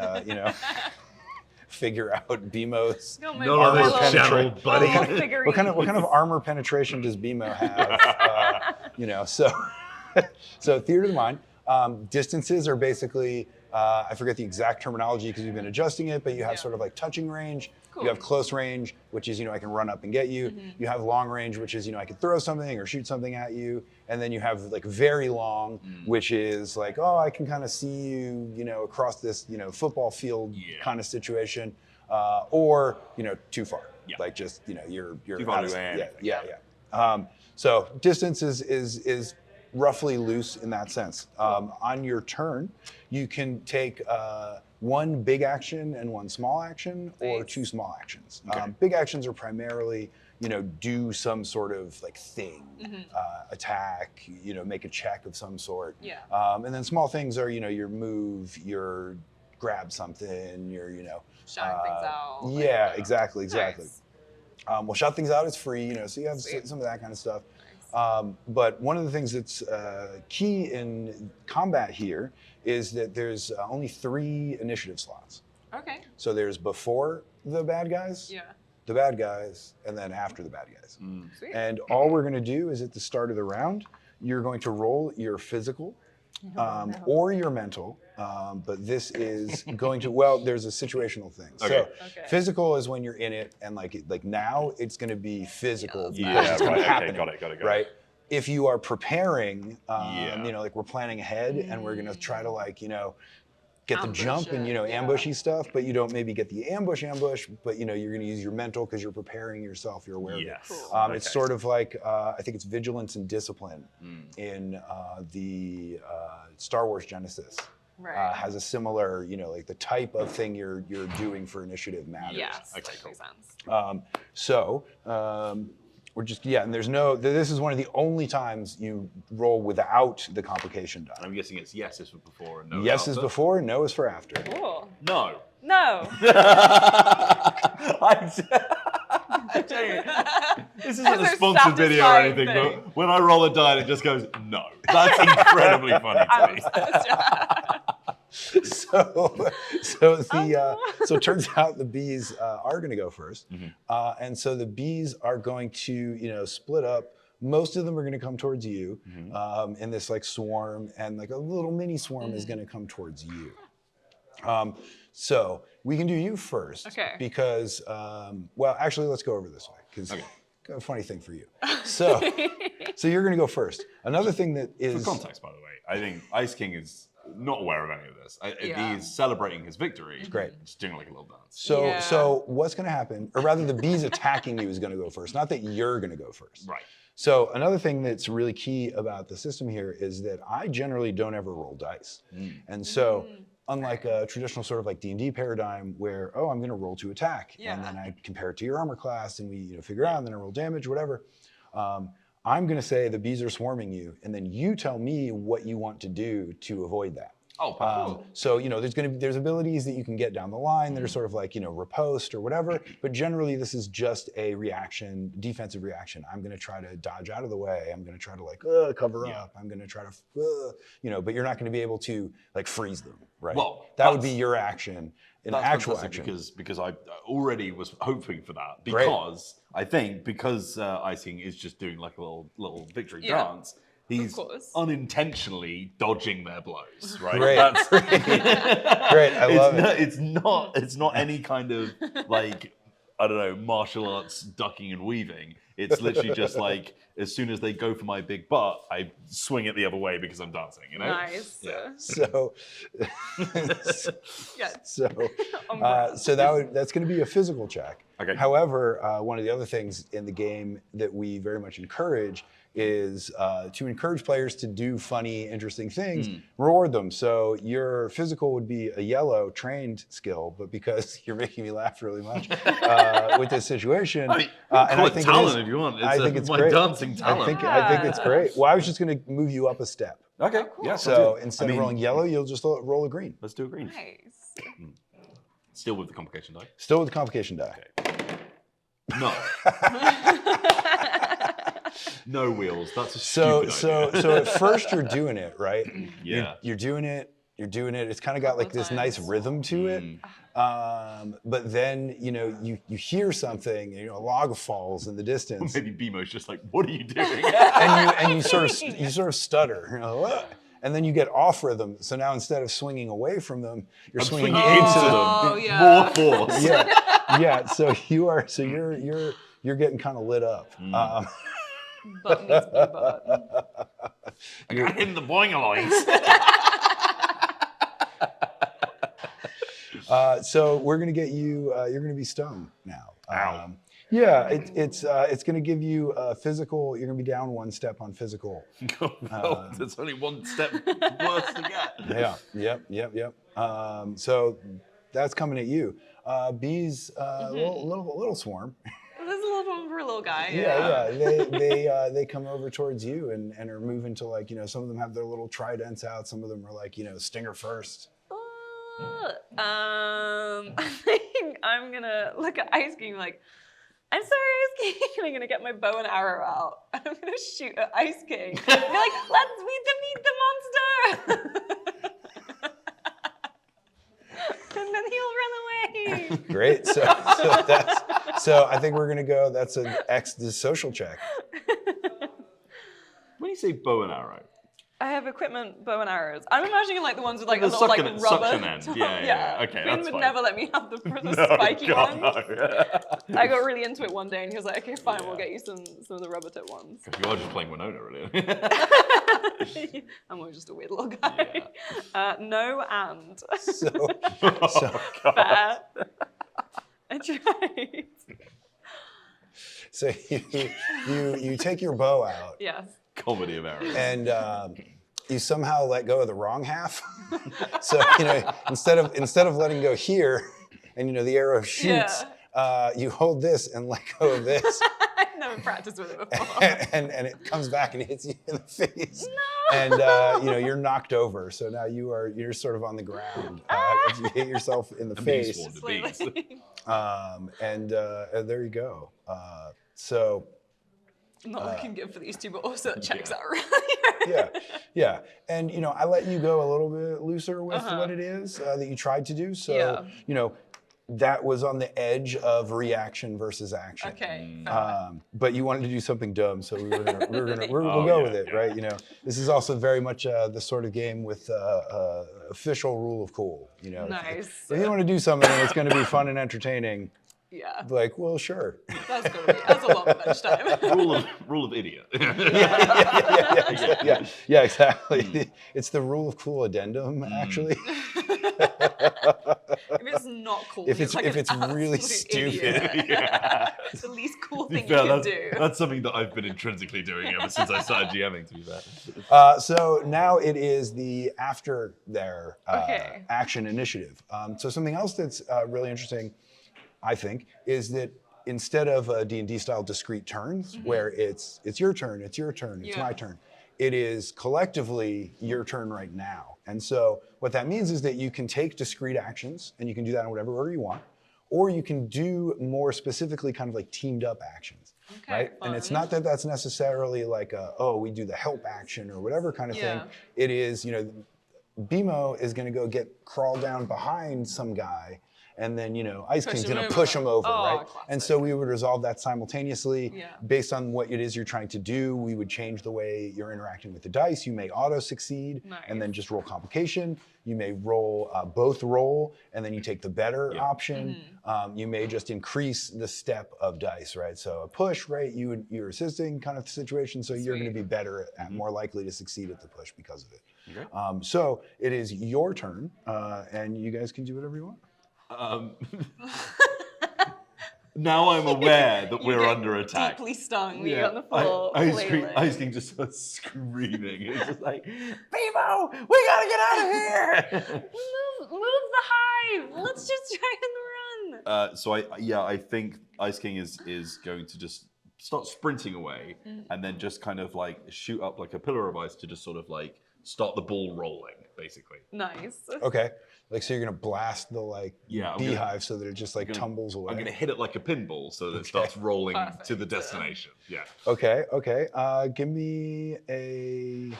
figure out BMO's Go my None of little- this channel, buddy. little figurine. what kind of armor penetration does BMO have? So theater of the mind. Distances are basically I forget the exact terminology because we've been adjusting it, but you have sort of like touching range. Cool. You have close range, which is I can run up and get you. You have long range, which is I can throw something or shoot something at you. And then you have like very long, which is like I can kind of see you across this football field kind of situation, or too far, like just you're Too far out of- away, yeah. So distance is roughly loose in that sense. On your turn, you can take one big action and one small action, or Nice. two small actions. Okay. Big actions are primarily, do some sort of like thing, attack, make a check of some sort. Yeah. And then small things are, your move, your grab something, your, Shouting things out. Yeah, exactly. Nice. Well, shout things out is free, so you have Sweet. some of that kind of stuff. Nice. But one of the things that's key in combat here is that there's only 3 initiative slots. Okay. So there's before the bad guys, Yeah. the bad guys, and then after the bad guys. Sweet. And all we're going to do is at the start of the round, you're going to roll your physical or your mental. But this is going to, there's a situational thing. Okay. So Okay. physical physical is when you're in it, and like now it's going to be physical. Yeah, because Yeah, it's right. Okay, happening, got it. right? If you are preparing, Yeah. like we're planning ahead and we're going to try to get the Ambush jump and it, yeah. ambushy stuff, but you don't maybe get the ambush, but you're going to use your mental because you're preparing yourself. You're aware Yes. of it. Cool. It's sort of like I think it's vigilance and discipline in the Star Wars Genesis. Right. Has a similar, like the type of thing you're doing for initiative matters. Yes. Okay, cool. Makes sense. We're just and there's no. This is one of the only times you roll without the complication die. I'm guessing it's yes is for before and no is Yes is after. before, no is for after. Cool. No. No. I tell you, this isn't That's a a sponsored video or satisfying anything, thing. but when I roll a die, it just goes no. That's incredibly funny to me. So it turns out the bees are going to go first, and so the bees are going to split up. Most of them are going to come towards you in this like swarm, and like a little mini swarm is going to come towards you. So we can do you first, Okay. because actually let's go over this way because got a funny thing for you. So you're going to go first. Another thing that is For context, by the way, I think Ice King is not aware of any of this. Yeah. He's celebrating his victory. Great. Just doing like a little dance. So what's going to happen, or rather the bees attacking you is going to go first, not that you're going to go first. Right. So another thing that's really key about the system here is that I generally don't ever roll dice. And so unlike a traditional sort of like D&D paradigm where, I'm going to roll to attack, and then I compare it to your armor class and we figure out, and then I roll damage, whatever. I'm going to say the bees are swarming you, and then you tell me what you want to do to avoid that. Oh, cool. So there's abilities that you can get down the line that are sort of like riposte or whatever, but generally this is just a reaction, defensive reaction. I'm going to try to dodge out of the way. I'm going to try to cover up. I'm going to try to but you're not going to be able to like freeze them, right? Well, that would be your action, an That's actual fantastic action. because I already was hoping for that, because I think Ice King is just doing like a little victory dance. He's course. unintentionally dodging their blows, right? Great. That's, Great, I love it. It's not any kind of like, I don't know, martial arts ducking and weaving. It's literally just like as soon as they go for my big butt, I swing it the other way because I'm dancing. You know. Nice. Yeah. So, Yeah. so, Umbrella. so that's going to be a physical check. Okay. However, one of the other things in the game that we very much encourage is to encourage players to do funny, interesting things, reward them. So your physical would be a yellow trained skill, but because you're making me laugh really much with this situation, I mean, and call I it think talent it is, if you want. I think it's my great. dancing talent. I think it's great. Well, I was just going to move you up a step. Okay. cool. Yeah. So instead of rolling yellow, you'll just roll a green. let's do a green. Nice. Still with the complication die. Still with the complication die. No. No wheels. That's a So stupid idea. so at first you're doing it, right? Yeah. You're doing it. You're doing it. It's kind of got like this nice rhythm to it. But then you hear something. A log falls in the distance, Maybe BMO's just like, what are you doing? and you sort of stutter. "What?" And then you get off rhythm. So now instead of swinging away from them, you're I'm swinging swinging into into them. Oh, them. yeah. More force. Yeah. So you're getting kind of lit up. Butt meets blue butt. I got him the boing-a-loings. So we're gonna get you. You're gonna be stung now. Ow. Yeah, it's gonna give you physical. You're gonna be down one step on physical. There's only one step worse to get. Yeah. Yep. So that's coming at you. Bees, little swarm. This is a little one for a little guy. Yeah. They come over towards you and are moving to some of them have their little tridents out. Some of them are stinger first. I think I'm gonna look at Ice King like, I'm sorry, Ice King. And I'm gonna get my bow and arrow out. And I'm gonna shoot at Ice King. And be like, let's defeat the monster. And then he'll run away. Great. So I think we're gonna go. That's an the social check. When you say bow and arrow, I have equipment, bow and arrows. I'm imagining the ones with a The little suction- rubber. suction end. top. Yeah. Okay, Finn that's would fine. never let me have the no, spiky God, ones. no. I got really into it one day, and he was like, "Okay, fine, we'll get you some of the rubber tip ones." You are just playing Winona, really. I'm always just a weird little guy. No and. So Fair. I tried. So you take your bow out Yes. Comedy of errors. and you somehow let go of the wrong half. So instead of letting go here, and the arrow shoots, you hold this and let go of this. I've never practiced with it before. and it comes back and hits you in the face. No. And you're knocked over. So now you're sort of on the ground. As you hit yourself in the face. Bees swarm the bees. And there you go. So I'm not looking good for these two, but also it checks out really. yeah. And I let you go a little bit looser with what it is that you tried to do. So that was on the edge of reaction versus action. Okay. But you wanted to do something dumb, so we'll go with it, right? This is also very much the sort of game with official rule of cool. Nice. If you want to do something that's going to be fun and entertaining, Yeah. like, well, sure. That's a lot of bench time. Rule of idiot. Yeah, exactly. It's the rule of cool addendum, actually. If it's not cool, If it's really absolute stupid. idiot. It's the least cool thing you can do. That's something that I've been intrinsically doing ever since I started GMing, to be fair. So now it is the after their Okay. action initiative. So something else that's really interesting, I think, is that instead of D&D style discrete turns, where it's your turn, it's my turn, it is collectively your turn right now. And so what that means is that you can take discrete actions, and you can do that in whatever order you want, or you can do more specifically kind of like teamed up actions, right? fun. And it's not that that's necessarily like we do the help action or whatever kind of thing. It is, BMO is going to go crawl down behind some guy and then Ice Push King's him gonna over. push him over, Oh, right? And classic. so we would resolve that simultaneously. Yeah. Based on what it is you're trying to do, we would change the way you're interacting with the dice. You may auto succeed, and then Nice. just roll complication. You may roll both roll, and then you take the better option. You may just increase the step of dice, right? So a push, right? You're assisting kind of situation, so you're going to be better at, more likely to succeed at the push because of it. Okay. So it is your turn, and you guys can do whatever you want. Now I'm aware that You we're get under attack. Deeply stung. You're on the floor. Ice King just starts screaming. It's just like, BMO, we gotta get out of here. Move the hive. Let's just try and run. So I think Ice King is going to just start sprinting away and then just kind of like shoot up like a pillar of ice to just sort of like start the ball rolling, basically. Nice. Okay. Like, so you're gonna blast the I'm beehive so that it just tumbles away. I'm gonna hit it like a pinball so that it starts rolling Perfect. to the destination. Yeah. Okay. Give me a.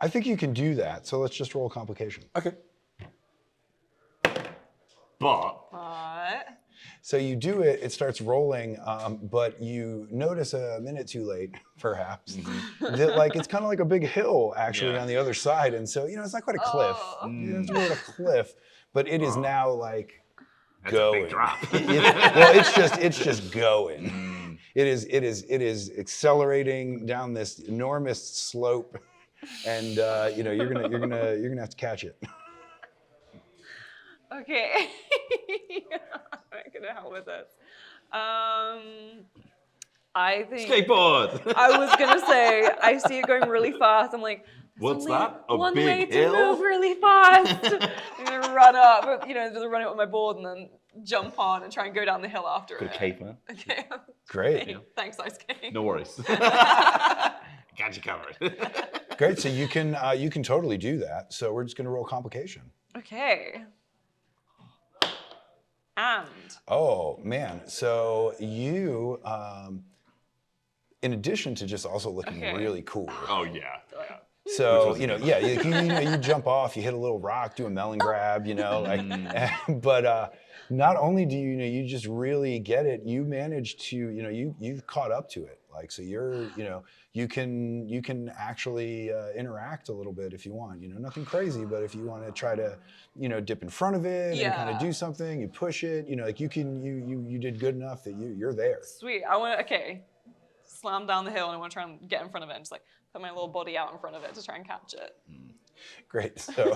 I think you can do that. So let's just roll a complication. Okay. But So you do it. It starts rolling, but you notice a minute too late, perhaps, that like it's kind of like a big hill actually on the other side, and so it's not quite a cliff. It's really a cliff, but it is now like That's going. a big drop. Well, it's just going. It is accelerating down this enormous slope, and you're gonna have to catch it. Okay. I'm gonna help with this. I think skateboard. I was gonna say I see it going really fast. I'm like, What's only that? A one big way to hill? move really fast. I'm gonna run up, just run it with my board and then jump on and try and go down the hill after Got a it. caper. Okay. Great. Hey, thanks, Ice King. No worries. Got you covered. Great. So you can totally do that. So we're just gonna roll complication. Okay. And Oh man! So you, in addition to just also looking really cool. Oh yeah. So you jump off, you hit a little rock, do a melon grab, but not only do you just really get it, you manage to you've caught up to it. Like so you can actually interact a little bit if you want. Nothing crazy, but if you want to try to dip in front of it and kind of do something, you push it. You did good enough that you're there. sweet. Slam down the hill and I want to try and get in front of it and just like put my little body out in front of it to try and catch it. Great. So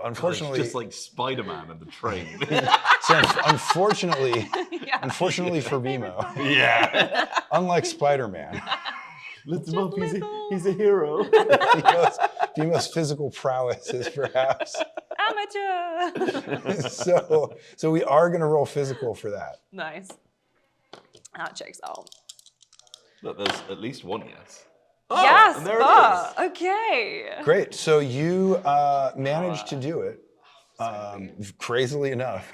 unfortunately, It's just like Spider-Man and the train. unfortunately for BMO, yeah. unlike Spider-Man, Lift him up. He's a hero. BMO's physical prowess is perhaps. Amateur. So we are going to roll physical for that. Nice. That checks out. Look, there's at least one yes. Yes. and there it is. Okay. Great. So you managed to do it. Crazily enough,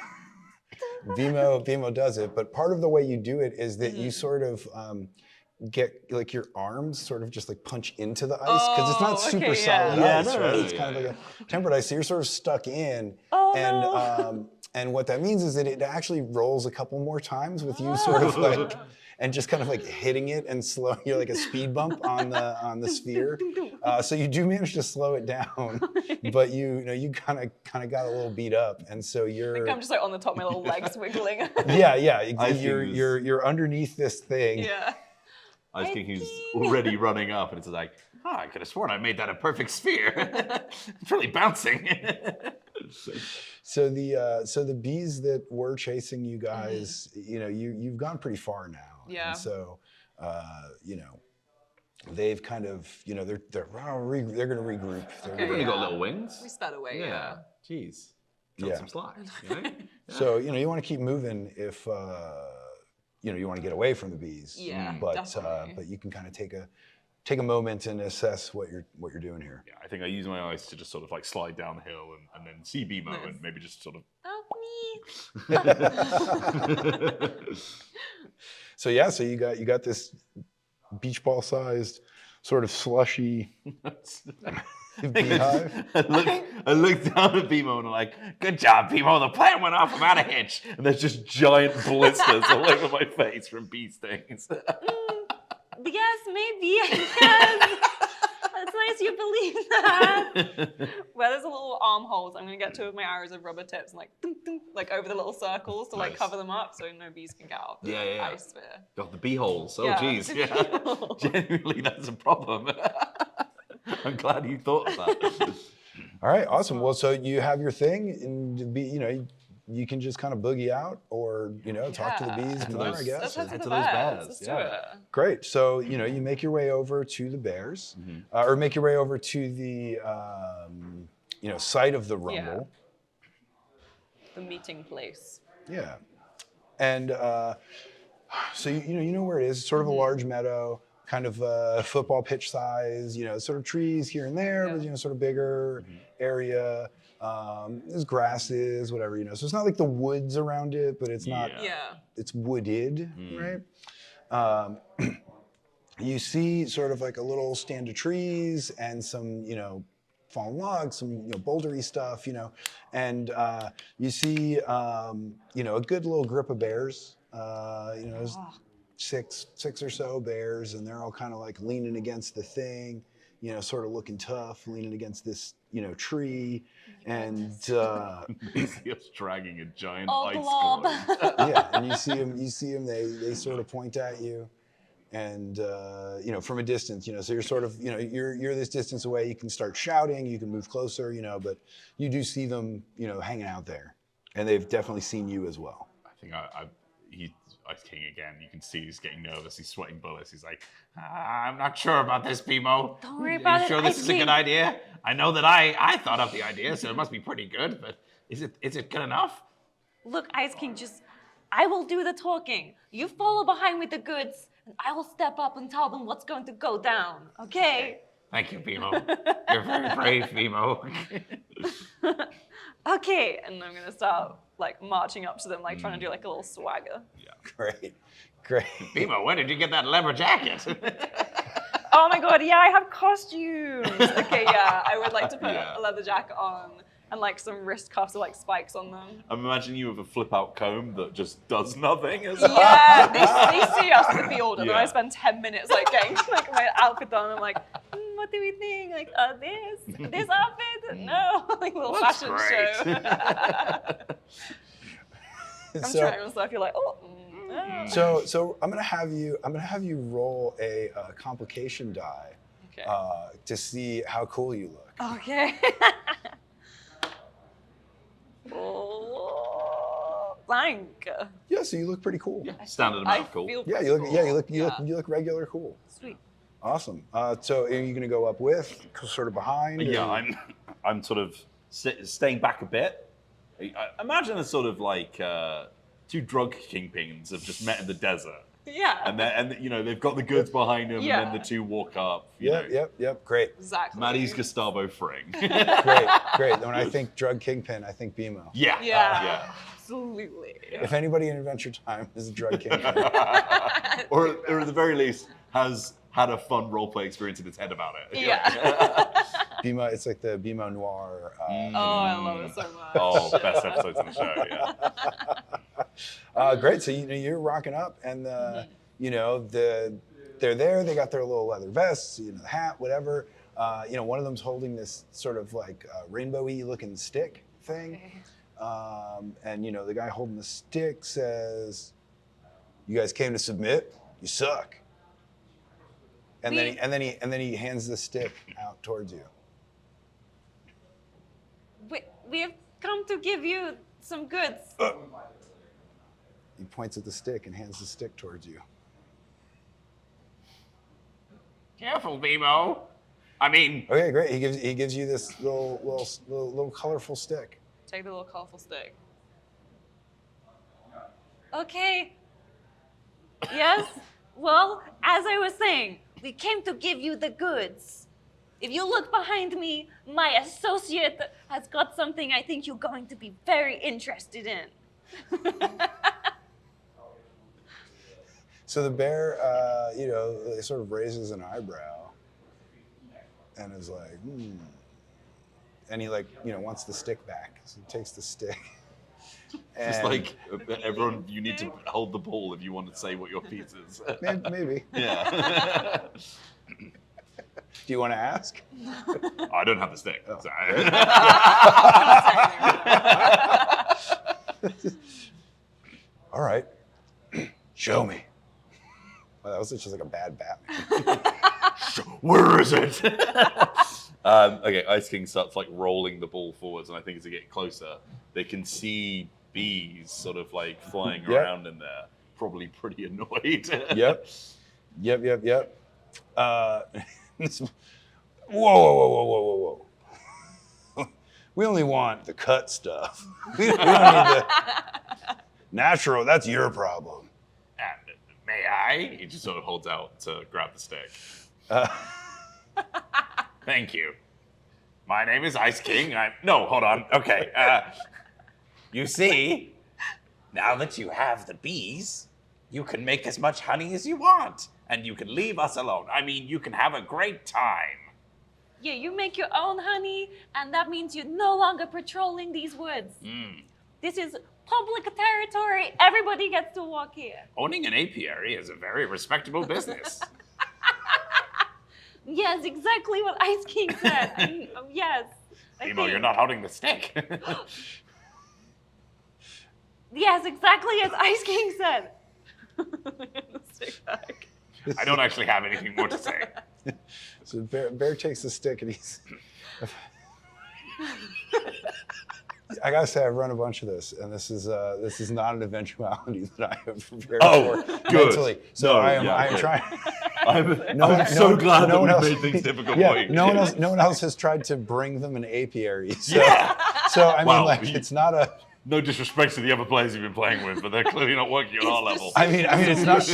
BMO does it. But part of the way you do it is that you sort of get like your arms sort of just like punch into the ice because it's not super solid ice, right? It's kind of like a tempered ice. So you're sort of stuck in, and what that means is that it actually rolls a couple more times with you sort of like. And just kind of like hitting it and slow, you're like a speed bump on the sphere. So you do manage to slow it down, but you kind of got a little beat up, and so you're. I think I'm just like on the top, my little legs wiggling. Yeah. You're underneath this thing. Yeah. Ice King who's already running up, and it's like, I could have sworn I made that a perfect sphere. It's really bouncing. So the bees that were chasing you guys, you've gone pretty far now. Yeah. And so, they've kind of, they're going to regroup. they've only got little wings. We sped away. Yeah. Jeez. Cut Yeah. some slack. So you want to keep moving if you want to get away from the bees. Yeah, But definitely. but you can kind of take a moment and assess what you're doing here. Yeah, I think I use my eyes to just sort of like slide down the hill and then see BMO and maybe just sort of. Help me. So you got this beach ball sized sort of slushy Beehive? I look down at BMO and I'm like, good job, BMO. The plan went off without a hitch. And there's just giant blisters all over my face from bee stings. Yes, maybe, I guess. That's nice you believe that. Where there's a little armholes, I'm going to get two of my arrows of rubber tips and like, dunk, dunk, like over the little circles to like Nice. cover them up so no bees can get out of the Yeah. ice sphere. Got the bee holes. Oh, Yeah. geez. Yeah. Genuinely, that's a problem. I'm glad you thought of that. All right, awesome. Well, so you have your thing, and you can just kind of boogie out, or talk to the Yeah. bees more, I Let's guess. head Head to to the those bears. bears, Let's do yeah. it. Great. So you make your way over to the bears, or make your way over to the site of the rumble. The meeting place. Yeah. And so you know where it is. It's sort of a large meadow, kind of football pitch size. Sort of trees here and there, but sort of bigger area. There's grasses, whatever. So it's not like the woods around it, but it's not. Yeah. It's wooded, right? You see sort of like a little stand of trees and some, fallen logs, some, bouldery stuff, and you see, a good little group of bears. There's six or so bears, and they're all kind of like leaning against the thing, sort of looking tough, leaning against this, tree, and He was dragging a giant Oh, ice glob. cone. yeah, and you see them, they sort of point at you, and from a distance, so you're sort of, you're this distance away. You can start shouting, you can move closer, but you do see them, hanging out there, and they've definitely seen you as well. I think he's Ice King again. You can see he's getting nervous. He's sweating bullets. He's like, I'm not sure about this, BMO. Don't worry Are about you it, sure this Ice is a King. good idea? I know that I thought up the idea, so it must be pretty good. But is it good enough? Look, Ice King, I will do the talking. You follow behind with the goods, and I will step up and tell them what's going to go down, okay? Thank you, BMO. You're very brave, BMO. Okay, and I'm gonna start like marching up to them, like trying to do like a little swagger. Great. BMO, where did you get that leather jacket? Oh my god, yeah, I have costumes. Okay, yeah, I would like to put Yeah. a leather jacket on and like some wrist cuffs with like spikes on them. I'm imagining you with a flip-out comb that just does nothing. As well. Yeah, they see us in the field, and then I Yeah. spend 10 minutes like getting like my outfit done. I'm like, what do we think? Like, this outfit? No, like a little Looks fashion great. show. I'm trying and stuff. You're like, oh. So I'm gonna have you roll a complication die Okay. to see how cool you look. Okay. Oh, blank. Yeah, so you look pretty cool. Standard amount of cool. feel Yeah, pretty you look. cool. Yeah, you look regular cool. Sweet. Awesome. So are you gonna go up with, sort of behind? Yeah, or- I'm sort of staying back a bit. I imagine it's sort of like two drug kingpins have just met in the desert, Yeah. and they've got the goods behind them, Yeah. and then the two walk up. you know. Yep. Great. Exactly. Maddie's Gustavo Fring. Great. When I think drug kingpin, I think BMO. Yeah. Yeah. Absolutely. If anybody in Adventure Time is a drug kingpin, Or at the very least has had a fun roleplay experience in his head about it. Yeah. BMO, it's like the BMO Noir. Oh, I love it so much. Oh, best episodes on the show. Yeah. Great. So you're rocking up, and they're there. They got their little leather vests, the hat, whatever. One of them's holding this sort of like rainbowy looking stick thing, and the guy holding the stick says, "You guys came to submit. You suck." And then he hands the stick out towards you. We've come to give you some goods. He points at the stick and hands the stick towards you. Careful, BMO. I mean, Okay, great. He gives you this little colorful stick. Take the little colorful stick. Okay. Yes? Well, as I was saying, we came to give you the goods. If you look behind me, my associate has got something I think you're going to be very interested in. So the bear, sort of raises an eyebrow and is like, and he like wants the stick back. So he takes the stick. Just And like everyone, you need to hold the ball if you want to say what your piece is. maybe. Yeah. Do you want to ask? I don't have the stick. Oh, So. All right, show me. Well, that was just like a bad Batman. Where is it? Okay, Ice King starts like rolling the ball forwards, and I think as they get closer, they can see bees sort of like flying around in there, probably pretty annoyed. Yep. Whoa. We only want the cut stuff. We don't need the natural. That's your problem. May I? He just sort of holds out to grab the stick. Thank you. My name is Ice King. No, hold on. Okay. You see, now that you have the bees, you can make as much honey as you want, and you can leave us alone. I mean, you can have a great time. Yeah, you make your own honey, and that means you're no longer patrolling these woods. This is public territory. Everybody gets to walk here. Owning an apiary is a very respectable business. Yes, exactly what Ice King said. Yes. BMO, you're not holding the stick. Yes, exactly as Ice King said. Stick back. I don't actually have anything more to say. So Bear takes the stick and he's. I gotta say, I've run a bunch of this, and this is not an eventuality that I have prepared for mentally. So I am trying. I'm so glad that we made things difficult for you. No one else has tried to bring them an apiary. So, I mean, it's not a. No disrespect to the other players you've been playing with, but they're clearly not working on our level. I mean, it's not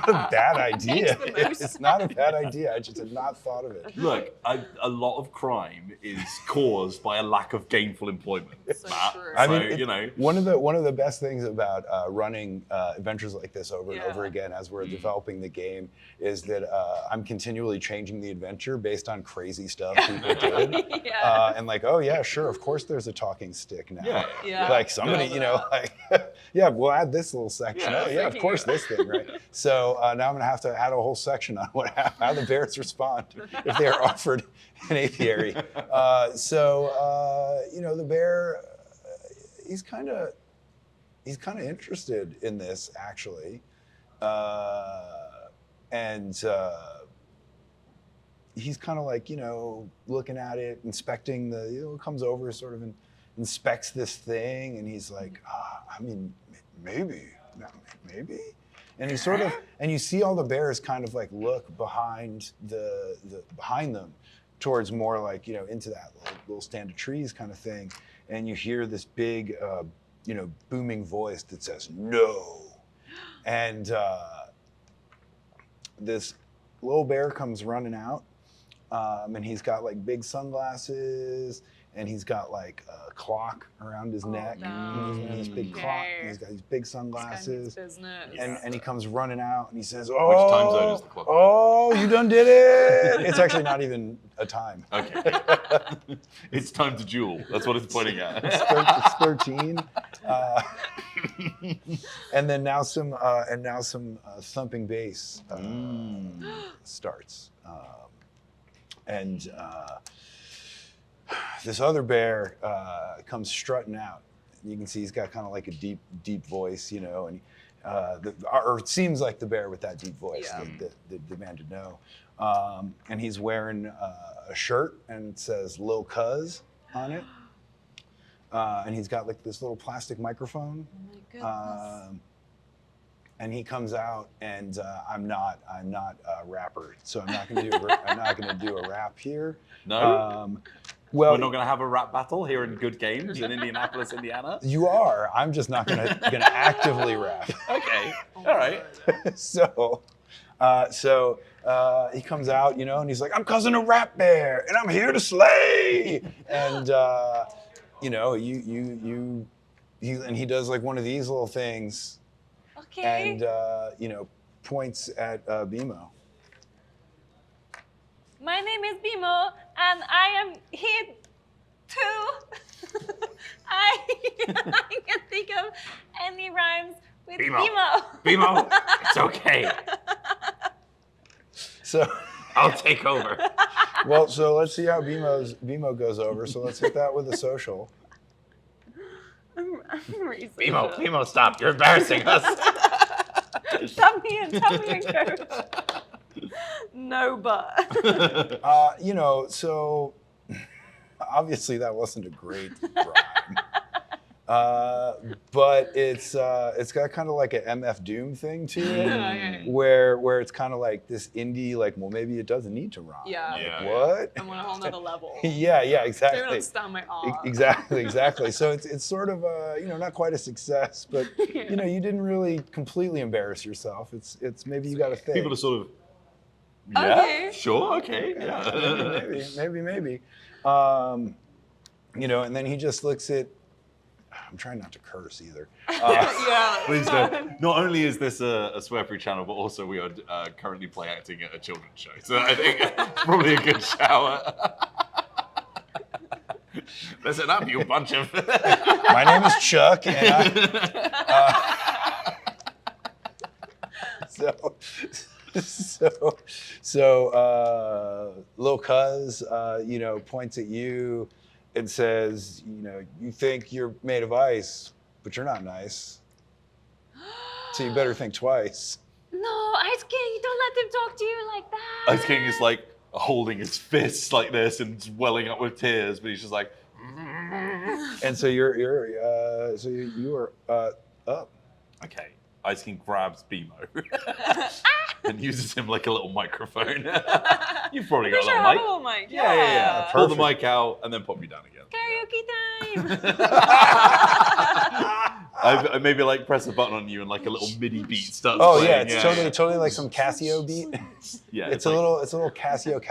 a bad idea. It's not a bad idea. I just had not thought of it. Look, a lot of crime is caused by a lack of gainful employment. So Matt. true. I So, mean, one of the best things about running adventures like this over and over Yeah. again as we're developing the game is that I'm continually changing the adventure based on crazy stuff people did. Yeah. And like, oh yeah, sure, of course there's a talking stick now. Yeah. Like somebody, like, yeah, we'll add this little section. Yeah. Oh yeah, of course this thing, right? So now I'm gonna have to add a whole section on how the bears respond if they are offered an apiary. The bear, he's kind of interested in this actually, and he's kind of like looking at it, inspecting comes over sort of and inspects this thing, and he's like, I mean, maybe, and he sort of, and you see all the bears kind of like look behind behind them towards more like into that little stand of trees kind of thing, and you hear this big booming voice that says no, and this little bear comes running out, and he's got like big sunglasses, and he's got like a clock around his neck, and he's big clock, and he's got these big sunglasses, and he comes running out, and he says, "Oh, Which time zone is the clock? Oh, you done did it!" It's actually not even a time. Okay. It's time to duel. That's what it's pointing at. It's 13. And then now some thumping bass starts, and this other bear comes strutting out. You can see he's got kind of like a deep voice, and or it seems like the bear with that deep voice that demanded no. And he's wearing a shirt, and it says "Lil Cuz" on it. And he's got like this little plastic microphone. Oh my goodness. And he comes out, and I'm not a rapper, so I'm not gonna do a rap here. No. Well, We're not going to have a rap battle here in Good Games in Indianapolis, Indiana. you are. I'm just not gonna actively rap. Okay. All right. So he comes out, and he's like, "I'm cousin of Rap Bear, and I'm here to slay." And and he does like one of these little things, Okay. and points at BMO. My name is BMO, and I am here two. I can't think of any rhymes with BMO. BMO. BMO, it's okay. So, I'll take over. well, so let's see how BMO goes over. So let's hit that with a social. I'm racist. BMO, stop. You're embarrassing us. Tap me in, coach. No, but. You know, so obviously that wasn't a great rhyme. But it's got kind of like an MF Doom thing to it, Okay. where it's kind of like this indie, like, well, maybe it doesn't need to rhyme. Yeah. Like, Yeah. what? I'm on a whole nother level. Yeah, They don't exactly. understand my art. Exactly. So it's sort of you know, not quite a success, but you know, you didn't really completely embarrass yourself. It's maybe you got a thing. People are sort of, yeah, Okay. sure, okay, yeah. maybe. You know, and then he just looks at. I'm trying not to curse either. Yeah. Please don't. Not only is this a swear-free channel, but also we are currently play acting at a children's show. So I think it's probably a good shower. Listen up, you bunch of... My name is Chuck, and Lil Cuz, you know, points at you and says, you know, you think you're made of ice, but you're not nice. So you better think twice. No, Ice King, don't let them talk to you like that. Ice King is like holding his fists like this and welling up with tears, but he's just like, And so you are up. okay. Ice King grabs BMO and uses him like a little microphone. You've probably got a little mic. Little mic. Yeah. Pull the Perfect. mic out and then pop you down again. Karaoke time. I maybe like press a button on you and like a little MIDI beat starts Oh playing. yeah, it's totally like some Casio beat. Yeah, It's a little Casio,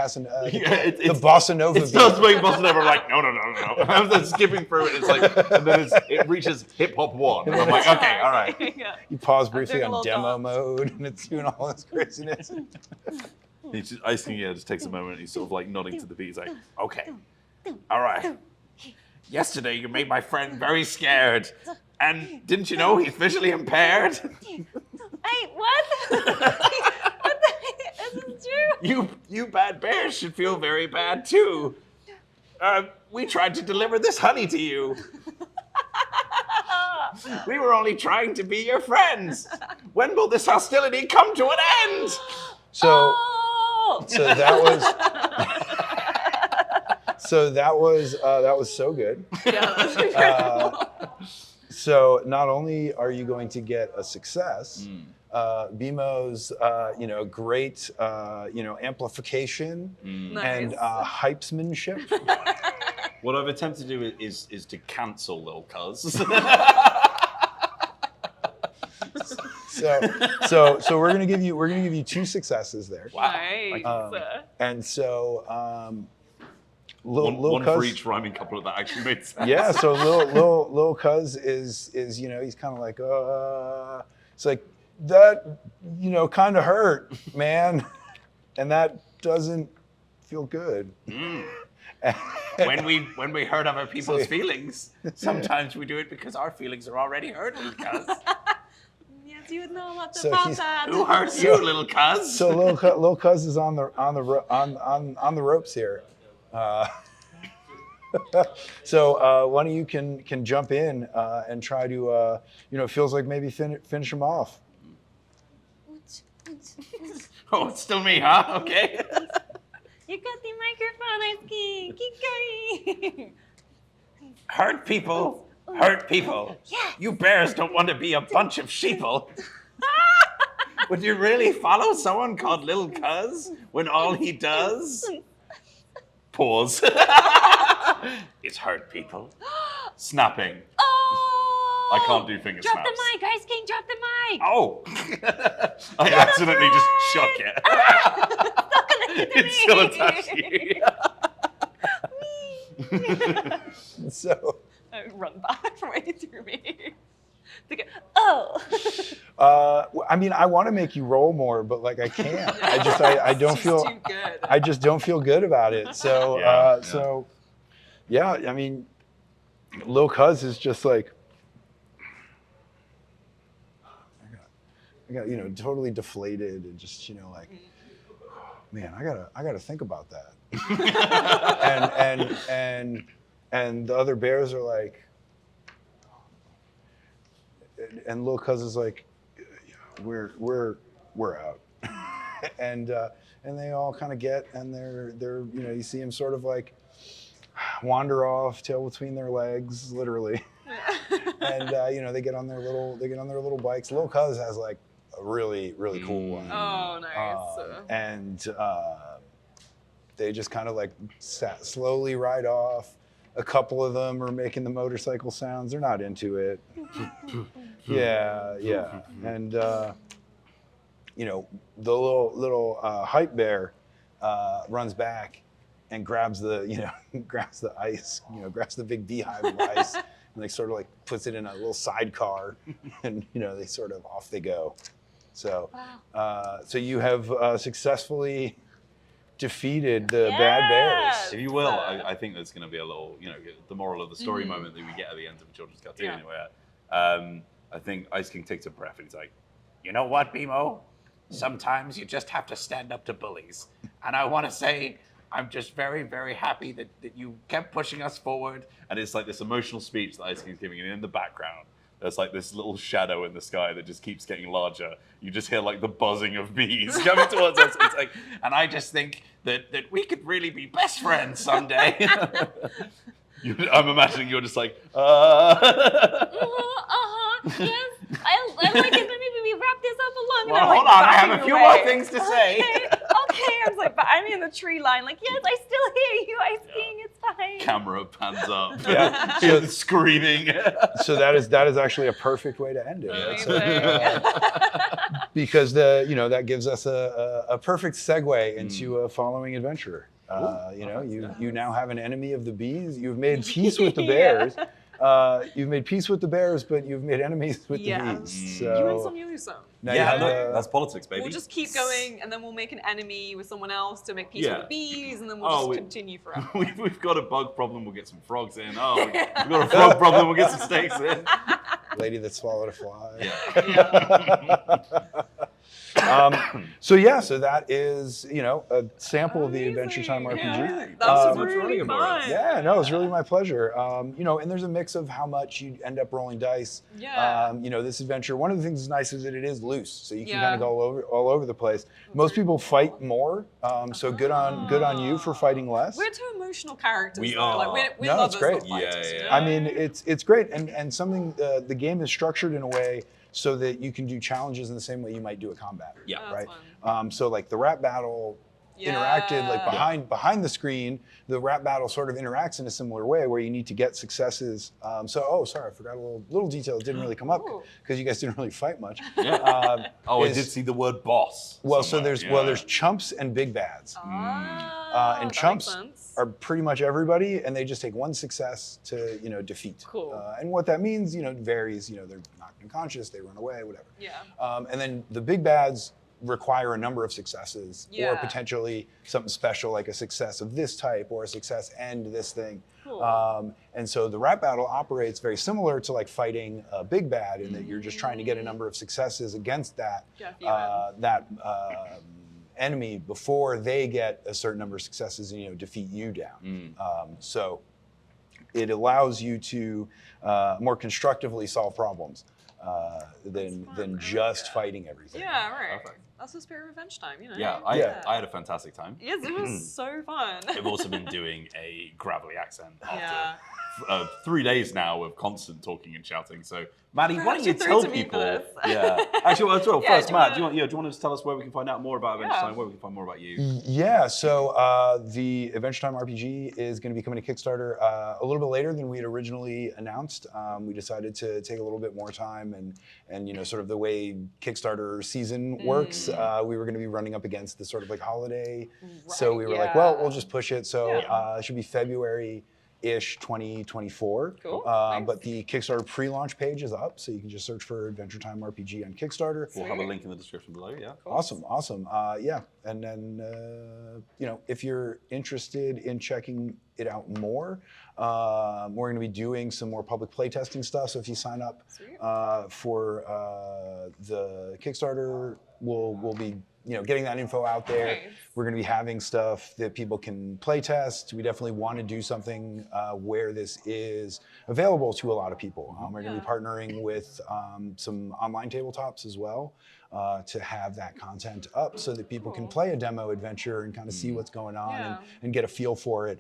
Yeah, the bossa nova It beat. starts playing bossa nova. I'm like, no. I'm just skipping through it. It's like, and then it reaches hip hop one, and I'm like, okay, all right. Yeah. You pause I'm briefly doing a on little demo dance. mode, and it's doing all this craziness. Ice King just takes a moment. He's sort of like nodding to the beat. He's like, okay, all right. Yesterday, you made my friend very scared. And didn't you know he's visually impaired? Hey, what? What the Is this true? You bad bears should feel very bad, too. We tried to deliver this honey to you. We were only trying to be your friends. When will this hostility come to an end? So, Oh! so that was. So that was so good. Yeah, that's incredible. So not only are you going to get a success, BMO's you know, great you know, amplification and Nice. hypesmanship. What I've attempted to do is to cancel Lil Cuz. So we're gonna give you two successes there. Nice. And so one Lil for Cuz, each rhyming couple that actually made sense. yeah. So Lil Cuz is you know, he's kind of like it's like that, you know, kind of hurt, man, and that doesn't feel good. When we hurt other people's feelings, sometimes we do it because our feelings are already hurt, little cuz. Yes, you would know a lot So about he's- that. Who hurt you, little cuz? So Lil Cuz is on the ropes here. So one of you can jump in and try to you know, it feels like maybe finish him off. Oh, it's still me, huh? Okay. You got the microphone, Ice King. Keep going. Hurt people. Hurt people. Yeah. You bears don't want to be a bunch of sheeple. Would you really follow someone called Little Cuz when all he does? Pause. Is hurt people. Snapping. Oh! I can't do finger Drop snaps. the mic, Ice King. Drop the mic. Oh. I accidentally just shook it. It's Still attached to you. So I run back right through me. To go, oh. I mean, I want to make you roll more, but like I can't. I don't It's feel. too good. I just don't feel good about it. So Yeah, yeah. Yeah, I mean, Lil Cuz is just like, I got, totally deflated and just, like, man, I gotta think about that. and the other bears are like, and Lil Cuz is like, we're out. and they all kind of get, and they're you see him sort of like wander off, tail between their legs, literally. And they get on their little bikes. Lil Cuz has like a really cool one. Oh, nice. And they just kind of like slowly ride off. A couple of them are making the motorcycle sounds. They're not into it. Yeah. And the little hype bear runs back and grabs the grabs the ice, grabs the big beehive of ice, and they sort of like puts it in a little sidecar, and they sort of off they go. So, so you have successfully defeated the bad bears. If you will, I think there's going to be a little, the moral of the story moment that we get at the end of a children's cartoon. Anyway, I think Ice King takes a breath and he's like, You know what, BMO? Sometimes you just have to stand up to bullies. And I want to say, I'm just very, very happy that you kept pushing us forward. and it's like this emotional speech that Ice King's giving, and in the background, there's like this little shadow in the sky that just keeps getting larger. You just hear like the buzzing of bees coming towards us. It's like, And I just think that we could really be best friends someday. I'm imagining you're just like, Yes, I like it. Maybe we wrap this up alone. Well, hold on, I have a few more things to say. Okay, I was like, but I'm in the tree line. Like, yes, I still hear you, Ice King. It's fine. Camera pans up. Yeah. You're screaming. So that is actually a perfect way to end it. Amazing. Because that gives us a perfect segue into a following adventure. You now have an enemy of the bees. You've made peace with the bears. You've made peace with the bears, but you've made enemies with the bees. So You win some, you lose some. now you have that's politics, baby. We'll just keep going, and then we'll make an enemy with someone else to make peace with the bees, and then we'll just continue forever. We've got a bug problem, we'll get some frogs in. Oh, we've got a frog problem, we'll get some snakes in. lady that swallowed a fly. Yeah. So that is a sample of the Adventure Time RPG. Yeah. That was much for really running about it. fun. Yeah, no, it's really my pleasure. And there's a mix of how much you end up rolling dice. Yeah. This adventure. One of the things that's nice is that it is loose, so you can Yeah. kind of go all over the place. Most people fight more, so good on you for fighting less. We're two emotional characters. We though. are. Like, we're No, lovers, it's great. not fighters. Yeah. you know? I mean, it's great, and something the game is structured in a way so that you can do challenges in the same way you might do a combat. Yeah. Oh, Right. that's So like the rap battle interacted like behind the screen. The rap battle sort of interacts in a similar way where you need to get successes. Sorry, I forgot a little detail that didn't really come up Ooh. because you guys didn't really fight much. Yeah. I is- did see the word boss. Well, somewhere. there's chumps and big bads. Ah, And that chumps makes sense. are pretty much everybody, and they just take one success to defeat. Cool. And what that means, varies. They're knocked unconscious, they run away, whatever. Yeah. And then the big bads require a number of successes, or Yeah. potentially something special like a success of this type or a success and this thing. Cool. And so the rap battle operates very similar to like fighting a big bad in that you're just trying to get a number of successes against that Jeff, you win. enemy before they get a certain number of successes and defeat you down. So it allows you to more constructively solve problems than just fighting everything. Yeah, right. Perfect. That's the spirit of Revenge Time, Yeah, I had a fantastic time. Yes, it was so fun. I've also been doing a gravelly accent Yeah. after 3 days now of constant talking and shouting. So, Maddie, why don't Perhaps you you're through tell to me for people? this. Yeah, actually, well, Yeah, first, do you Matt, wanna- do you want to tell us where we can find out more about Adventure Yeah. Time? Where we can find more about you? Yeah, so the Adventure Time RPG is going to be coming to Kickstarter a little bit later than we had originally announced. We decided to take a little bit more time, and sort of the way Kickstarter season works, we were going to be running up against the sort of like holiday. So we were like, well, we'll just push it. So it should be February ish 2024. Cool. Nice. But the Kickstarter pre-launch page is up, so you can just search for Adventure Time RPG on Kickstarter. We'll have a link in the description below. Yeah. Awesome. Yeah, and then if you're interested in checking it out more, we're going to be doing some more public playtesting stuff. So if you sign up for the Kickstarter, we'll be getting that info out there. Nice. We're going to be having stuff that people can play test. We definitely want to do something where this is available to a lot of people. We're going to be partnering with some online tabletops as well to have that content up so that people can play a demo adventure and kind of see what's going on and get a feel for it.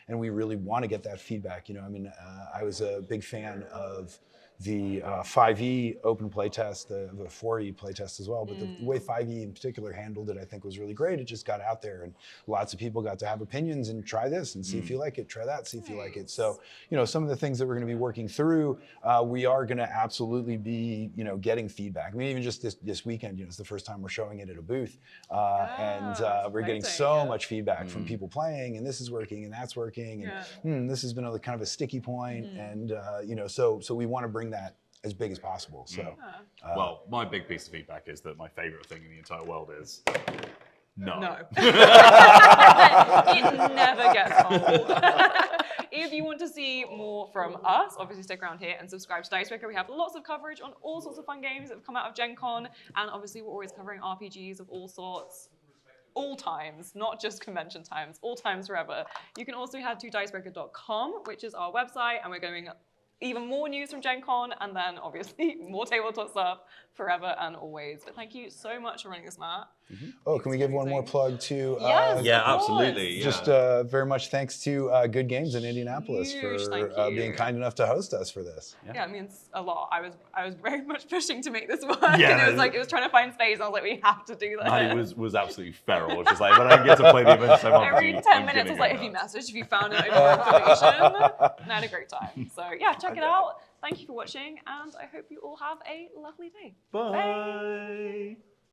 And we really want to get that feedback. I was a big fan of the 5e open playtest, the 4e playtest as well, but the way 5e in particular handled it, I think was really great. It just got out there and lots of people got to have opinions and try this and see if you like it, try that, see if you like it. So, some of the things that we're going to be working through, we are going to absolutely be, getting feedback. I mean, even just this weekend, it's the first time we're showing it at a booth, and we're getting so much feedback from people playing, and this is working and that's working, and this has been a kind of a sticky point, and so we want to bring that as big as possible. So, well, my big piece of feedback is that my favorite thing in the entire world is no. It never gets old. If you want to see more from us, obviously stick around here and subscribe to Dicebreaker. We have lots of coverage on all sorts of fun games that have come out of Gen Con, and obviously we're always covering RPGs of all sorts. All times, not just convention times, all times forever. You can also head to dicebreaker.com, which is our website, and we're going even more news from Gen Con, and then obviously more tabletop stuff forever and always. But thank you so much for running this, Matt. Oh, can we give one more plug to? Yes, yeah, of course. absolutely. Yeah. Just very much thanks to Good Games in Indianapolis Huge for thank you. being kind enough to host us for this. Yeah, it means a lot. I was very much pushing to make this work. Yeah, and it was trying to find space. I was like, we have to do this. Maddie was absolutely feral. It's just like, when I get to play the event so much. Every 10 minutes was like, have you messaged? Have you found out more information? And I had a great time. So yeah, check it out. Thank you for watching, and I hope you all have a lovely day. Bye.